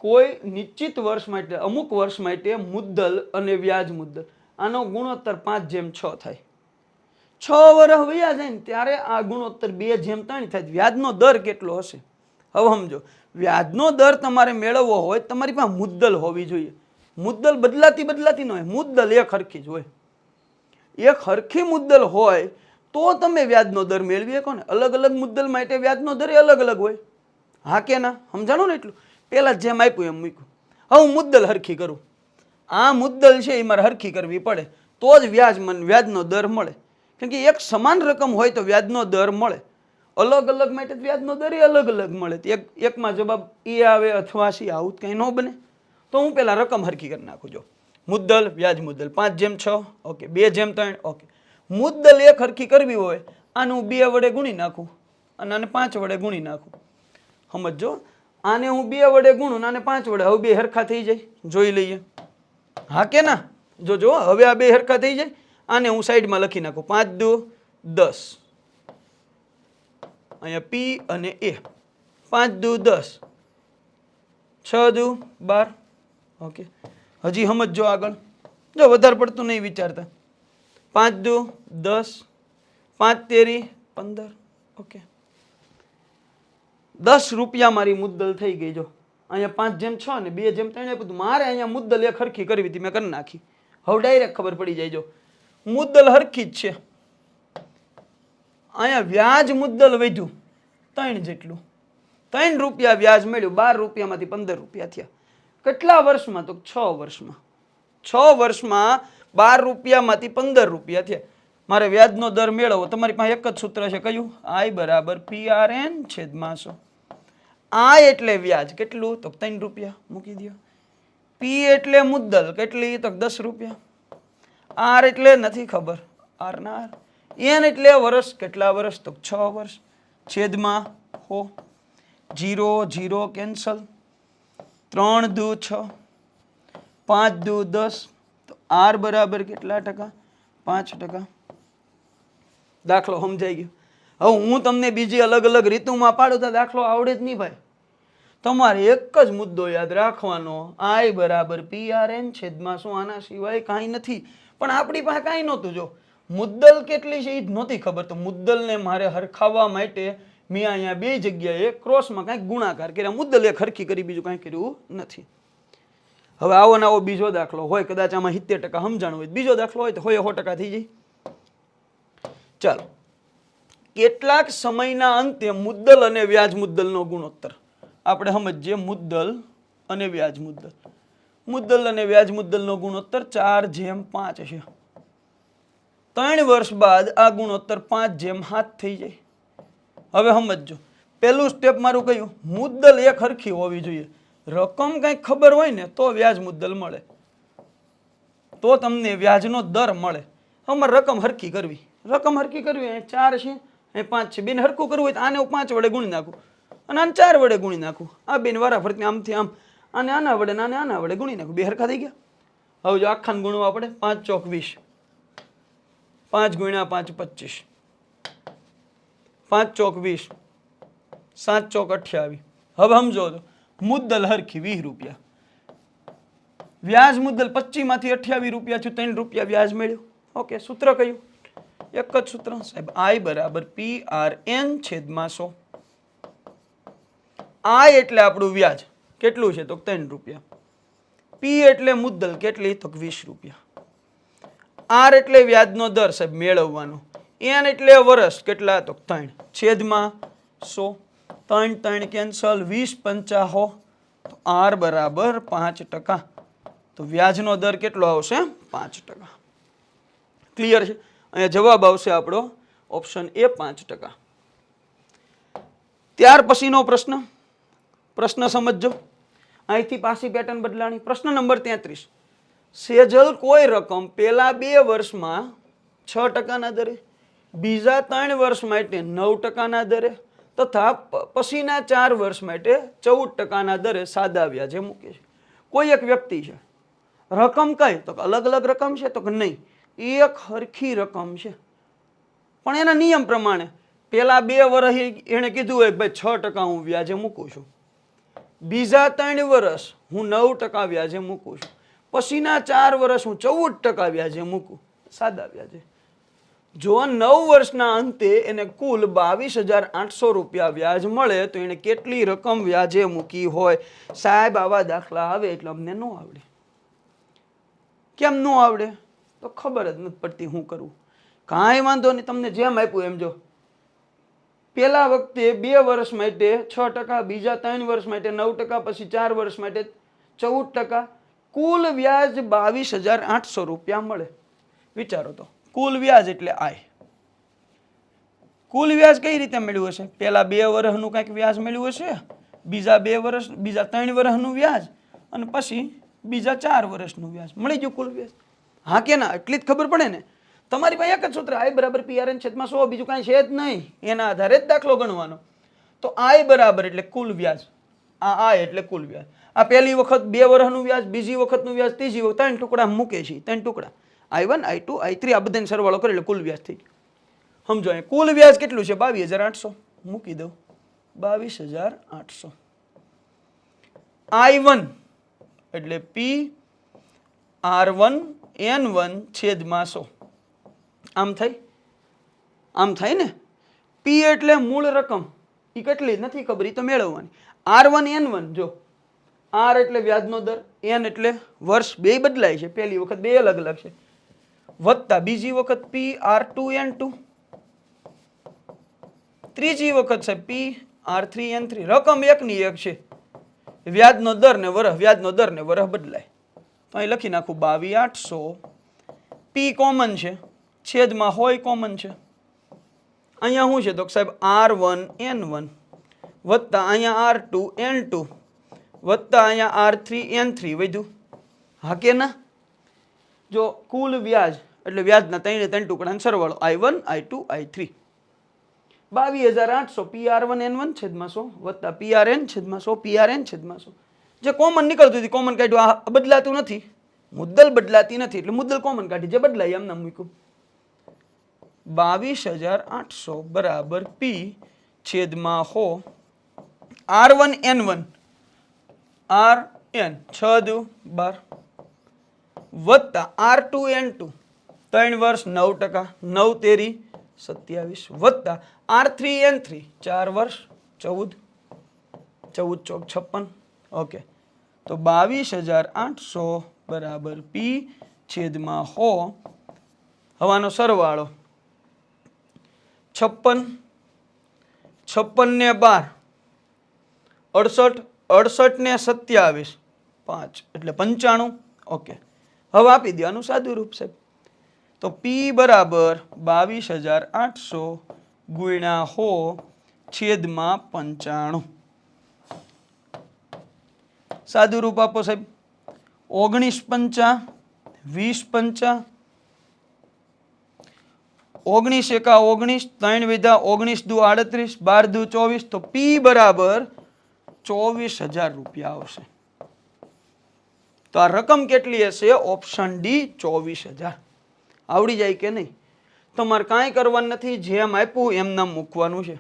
કોઈ નિશ્ચિત વર્ષ માટે, અમુક વર્ષ માટે મુદ્દલ અને વ્યાજ મુદ્દલ, આનો ગુણોત્તર 5/6 થાય. 6 વર્ષ વયા જાય ને ત્યારે આ ગુણોત્તર 2/3 થાય. વ્યાજનો દર કેટલો હશે? હવે સમજો, વ્યાજનો દર તમારે મેળવવો હોય તમારી પાસે મુદ્દલ હોવી જોઈએ. મુદ્દલ બદલાતી ન હોય, મુદ્દલ એક હરખી જ હોય. એક હરખી મુદ્દલ હોય તો તમે વ્યાજનો દર મેળવી શકો ને. અલગ અલગ મુદ્દલ માટે વ્યાજનો દર અલગ અલગ હોય. હા કે ના? સમજાણું ને? એટલું પેલા જેમ આપ્યું એમ મૂક્યું. હવે હું મુદ્દલ હરખી કરું, આ મુદ્દલ છે એ મારે હરખી કરવી પડે તો જ વ્યાજનો દર મળે. કેમ કે એક સમાન રકમ હોય તો વ્યાજનો દર મળે. અલગ અલગ માટે વ્યાજનો દર અલગ અલગ મળે. એકમાં જવાબ એ આવે અથવા સી, આવું કંઈ ન બને. તો હું પેલા રકમ હરખી કરી નાખું. જો મુદ્દલ વ્યાજ મુદ્દલ 5/6, ઓકે, 2/3, ઓકે. મુદ્દલ એક હરખી કરવી હોય આનું 2 વડે ગુણી નાખું અને આને 5 વડે ગુણી નાખું. સમજો, આને હું 2 વડે ગુણું આને 5 વડે, હવે 2 હરખા થઈ જાય. જોઈ લઈએ. હા કે ના? જો હવે આ 2 હરખા થઈ જાય. આને હું સાઈડમાં લખી નાખું. 5 દુ 10, અહીંયા પી અને એ. 5 દુ 10, 6 દુ 12, ઓકે. હજી સમજો આગળ. જો વધારે પડતું નહીં વિચારતા. 5 દુ 10, 5 તેરી 15, ઓકે. 10 રૂપિયા મારી મુદ્દલ થઈ ગઈ. જો અહીંયા 5/6 ને 2/3 આપ્યું. મારે અહીંયા મુદ્દલ એક હરખી કરવી હતી, મેં કરી નાખી. હવે ડાયરેક્ટ ખબર પડી જાય. જો મુદ્દલ હરખી જ છે. અહીંયા વ્યાજ મુદ્દલ વધ્યું 3 જેટલું. 3 રૂપિયા વ્યાજ મળ્યું. 12 રૂપિયામાંથી 15 રૂપિયા થયા. કેટલા વર્ષમાં? તો 6 વર્ષમાં. 6 વર્ષમાં 12 રૂપિયામાંથી 15 રૂપિયા થયા. મારે વ્યાજનો દર મેળવવો. તમારી પાસે એક જ સૂત્ર છે. કયું? I બરાબર PRN/100. I એટલે વ્યાજ. કેટલું? તો 3 રૂપિયા મૂકી દો. P એટલે મુદ્દલ. કેટલી? તો 10 રૂપિયા. R એટલે નથી ખબર, R ના R. N એટલે વર્ષ. કેટલા વર્ષ? તો 6 વર્ષ. છેદમાં 0 0 કેન્સલ. 3 દુ 6, 5 દુ 10. તો R બરાબર કેટલા ટકા? 5%. દાખલો સમજાઈ ગયો. હવે હું તમને બીજી અલગ અલગ રીતુમાં પાડું તો દાખલો આવડે જ નહીં ભાઈ. તમારે એક જ મુદ્દો યાદ રાખવાનો, I બરાબર PRN/, શું આના સિવાય કાંઈ નથી. પણ આપણી પાસે કાંઈ નહોતું. જો મુદ્દલ કેટલી છે એ જ નહોતી ખબર. તો મુદ્દલને મારે હરખાવવા માટે મેં અહીંયા 2 જગ્યાએ ક્રોસમાં કાંઈક ગુણાકાર કર્યા. મુદ્દલ એક હરખી કરી, બીજું કાંઈ કર્યું નથી. હવે આવો ને આવો બીજો દાખલો હોય, કદાચ આમાં 70% સમજાણું હોય. બીજો દાખલો હોય તો 100% થઈ જાય. ચાલો, કેટલાક સમયના અંતે મુદ્દલ અને વ્યાજ મુદ્દલનો ગુણોત્તર આપણે સમજીએ. મુદ્દલ અને વ્યાજ મુદ્દલ. મુદ્દલ અને વ્યાજ મુદ્દલનો ગુણોત્તર 4/5 છે. 3 વર્ષ બાદ આ ગુણોત્તર 5/7 થઈ જાય. હવે સમજો, પહેલું સ્ટેપ મારું કયું? મુદ્દલ એક હરખી હોવી જોઈએ. રકમ કંઈક ખબર હોય ને તો વ્યાજ મુદ્દલ મળે, તો તમને વ્યાજનો દર મળે. અમારે રકમ હરખી કરવી. રકમ હરખી કરવી, અહીં 4 છે, અહીં 5 છે. બેન હરખું કરવું હોય તો આને હું 5 વડે ગુણી નાખું અને આને 4 વડે ગુણી નાખું. આ બેન વારા ફરતી આમથી આમ, આને આના વડે ને આને આના વડે ગુણી નાખું. 2 હરખા થઈ ગયા. હવે જો આખાને ગુણવા પડે. 5 ચોક 20, 5 ગુણ્યા 5 25, 5 ચોક 20, 7 ચોક 28. હવે સમજો તો મુદ્દલ હરખી 20 રૂપિયા. વ્યાજ મુદ્દલ 25 માંથી 28 રૂપિયા થયું. 3 રૂપિયા વ્યાજ મળ્યું. ઓકે, સૂત્ર કયું? એક જ સૂત્ર સાહેબ, I બરાબર PRN/100. I એટલે આપણું વ્યાજ. કેટલું છે? તો 3 રૂપિયા. P એટલે મુદ્દલ. કેટલી? તો 20 રૂપિયા. R એટલે વ્યાજનો દર સાહેબ મેળવવાનો. N એટલે વર્ષ. કેટલા? તો 3. છેદમાં 100. 3 3 કેન્સલ. 20 50. તો R બરાબર 5%. તો વ્યાજનો દર કેટલો આવશે? 5%. ક્લિયર છે? અહીંયા જવાબ આવશે આપણો ઓપ્શન એ 5%. ત્યાર પછીનો પ્રશ્ન સમજજો. અહીંથી પાછી પેટર્ન બદલાણી. પ્રશ્ન નંબર 33, સેજલ કોઈ રકમ પહેલા 2 વર્ષમાં 6% દરે, બીજા 3 વર્ષ માટે 9% દરે તથા પછીના 4 વર્ષ માટે 14% દરે સાદા વ્યાજે મૂકે છે. કોઈ એક વ્યક્તિ છે, રકમ કઈ તો અલગ અલગ રકમ છે તો કે નહીં, એક હરખી રકમ છે, પણ એના નિયમ પ્રમાણે પહેલા 2 વર્ષ એને કીધું હોય ભાઈ 6% હું વ્યાજે મૂકું છું, બીજા 3 વર્ષ હું 9% વ્યાજે મૂકું છું, પછીના 4 વર્ષ હું 14% વ્યાજે મૂકું સાદા વ્યાજે. જો 9 વર્ષના અંતે એને કુલ 22,800 રૂપિયા વ્યાજ મળે તો એને કેટલી રકમ વ્યાજે મૂકી હોય? સાહેબ આવા દાખલા આવે એટલે અમને ન આવડે. કેમ ન આવડે? તો ખબર જ નથી પડતી શું કરવું. કાંઈ વાંધો નહીં, તમને જેમ આપ્યું એમ જો. પહેલા વખતે 2 વર્ષ માટે 6%, બીજા 3 વર્ષ માટે 9%, પછી 4 વર્ષ માટે 14%, કુલ વ્યાજ 22,800 રૂપિયા મળે. વિચારો તો, કુલ વ્યાજ એટલે આય. કુલ વ્યાજ કઈ રીતે મેળવ્યું હશે? પહેલા 2 વર્ષનું કંઈક વ્યાજ મેળવ્યું હશે, બીજા 3 વર્ષનું વ્યાજ અને પછી બીજા 4 વર્ષનું વ્યાજ મળી ગયું કુલ વ્યાજ. હા કે ના? એટલી જ ખબર પડે ને. તમારી પાસે એક જ સૂત્ર, I બરાબર PRN છેદમાં 100, બીજું કાંઈ છે જ નહીં. એના આધારે જ દાખલો ગણવાનો. તો I બરાબર એટલે કુલ વ્યાજ, આ I એટલે કુલ વ્યાજ. આ પહેલી વખત 2 વર્ષનું વ્યાજ, બીજી વખતનું વ્યાજ, ત્રીજી વખત 3 ટુકડા મૂકે છે, 3 ટુકડા I1 I2 I3 આ બધાને સરવાળો કરી એટલે કુલ વ્યાજ થઈ ગયું. સમજો અહીં કુલ વ્યાજ કેટલું છે? 22,800 મૂકી દઉં, 22,800. I1 એટલે P R1 N1 છેદમાં 100. આમ થાય ને. P એટલે મૂળ રકમ, એ કેટલી નથી ખબર, એ તો મેળવવાની. R1 N1 જો, R એટલે વ્યાજનો દર, N એટલે વર્ષ, બે બદલાય છે, પહેલી વખત બે અલગ અલગ છે, વત્તા બીજી વખત P R2 N2, ત્રીજી વખત છે P R3 N3. રકમ એકની એક છે, વ્યાજનો દર ને વરહ બદલાય. તો અહીં લખી નાખું 22,800. P કોમન છે, છેદમાં હોય કોમન છે. અહીંયા શું છે તો સાહેબ R1 N1 વત્તા અહીંયા R2 N2 વત્તા અહીંયા R3 N3 વધ્યું. હા કે ના? જો કુલ વ્યાજ એટલે વ્યાજના 3 ટુકડાનો સરવાળો I1 I2 I3, 22,800 PR1 N1 છેદમાં 100 વત્તા PRN છેદમાં 100 PRN છેદમાં 100. જે કોમન નીકળતું હતું કોમન કાઢ્યું. આ બદલાતું નથી, મુદ્દલ બદલાતી નથી એટલે મુદ્દલ કોમન કાઢી, જે બદલાય એમ નામ મૂક્યું. 22,800 બરાબર P છેદમાં 100 R1 N1 RN 6 દુ 12 વત્તા R2 N2 3 વર્ષ 9%, 9 તેરી 27 વત્તા R3 N3 4 વર્ષ 14, 14 ચોક 56. ઓકે, તો 22,800 બરાબર P છેદમાં 100. હવાનો સરવાળો 56, 56 ને 12, 68, 68 ને 27, 5 એટલે 95. ઓકે, હવે આપી દેવાનું સાદું રૂપ સાહેબ. તો P બરાબર 22,800 ગુણ્યા 100 છેદમાં 95. સાદું રૂપ આપો સાહેબ. 19 પંચા 20 પંચા 19 એકા 19, 3 વિધા 19 દુ 38, 12 દુ 24. તો P બરાબર 24,000 રૂપિયા આવશે. તો આ રકમ કેટલી હશે? Option D 24,000. આવડી જાય કે નહીં? તમારે કાંઈ કરવાનું નથી, જેમ આપ્યું એમ નામ મૂકવાનું છે.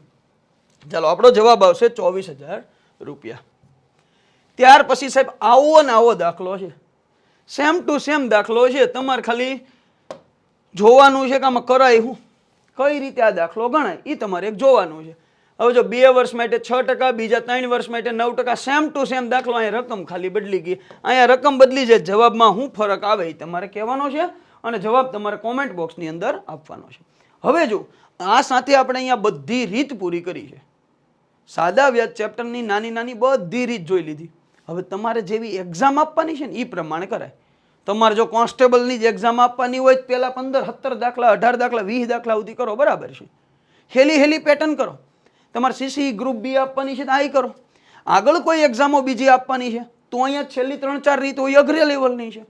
ચાલો, આપણો જવાબ આવશે 24,000 રૂપિયા. ત્યાર પછી સાહેબ આવો ને આવો દાખલો છે, સેમ ટુ સેમ દાખલો છે. તમારે ખાલી જોવાનું છે કે આમાં કરાય હું, કઈ રીતે આ દાખલો ગણાય એ તમારે એક જોવાનું છે. હવે જો 2 વર્ષ માટે 6%, બીજા 3 વર્ષ માટે 9%, સેમ ટુ સેમ દાખલો. અહીંયા રકમ ખાલી બદલી ગઈ, અહીંયા રકમ બદલી જાય, જવાબમાં શું ફરક આવે એ તમારે કહેવાનો છે અને જવાબ તમારે કોમેન્ટ બોક્સની અંદર આપવાનો છે. હવે જો આ સાથે આપણે અહીંયા બધી રીત પૂરી કરી છે. સાદા વ્યાજ ચેપ્ટરની નાની નાની બધી રીત જોઈ લીધી. હવે તમારે જેવી એક્ઝામ આપવાની છે ને એ પ્રમાણે કરાય. તમારે જો કોન્સ્ટેબલની જ એક્ઝામ આપવાની હોય તો પહેલા 15, 17 દાખલા, 18 દાખલા, 20 દાખલા સુધી કરો, બરાબર છે. હેલી પેટર્ન કરો. તમારે CC ગ્રુપ B આપવાની છે તો આ કરો. આગળ કોઈ એક્ઝામો બીજી આપવાની છે તો અહીંયા છેલ્લી 3-4 રીત હોય અઘરી લેવલની છે,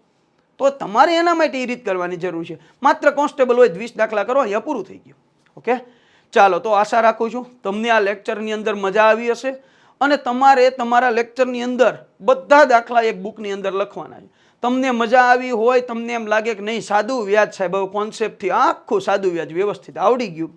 તો તમારે એના માટે એ રીત કરવાની જરૂર છે. માત્ર કોન્સ્ટેબલ હોય 20 દાખલા કરો, અહીંયા પૂરું થઈ ગયું. ઓકે, ચાલો, તો આશા રાખું છું તમને આ લેક્ચરની અંદર મજા આવી હશે અને તમારે તમારા લેક્ચરની અંદર બધા દાખલા એક બુકની અંદર લખવાના છે. તમને મજા આવી હોય, તમને એમ લાગે કે નહીં સાદું વ્યાજ સાહેબ હવે કોન્સેપ્ટથી આખું સાદું વ્યાજ વ્યવસ્થિત આવડી ગયું,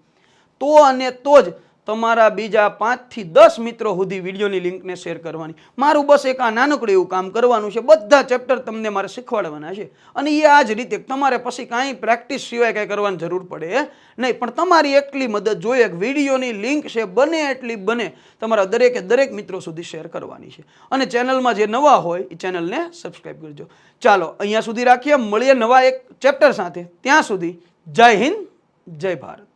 તો અને તો જ તમારા બીજા 5 થી 10 મિત્રો સુધી વિડીયોની લિંકને શેર કરવાની. મારું બસ એક આ નાનકડું એવું કામ કરવાનું છે. બધા ચેપ્ટર તમને મારે શીખવાડવાના છે અને એ આ જ રીતે તમારે પછી કાંઈ પ્રેક્ટિસ સિવાય કાંઈ કરવાની જરૂર પડે નહીં. પણ તમારી એટલી મદદ જોઈએ કે વિડીયોની લિંક છે બને એટલી બને તમારા દરેક મિત્રો સુધી શેર કરવાની છે. અને ચેનલમાં જે નવા હોય એ ચેનલને સબસ્ક્રાઈબ કરજો. ચાલો, અહીંયા સુધી રાખીએ, મળીએ નવા એક ચેપ્ટર સાથે. ત્યાં સુધી જય હિન્દ, જય ભારત.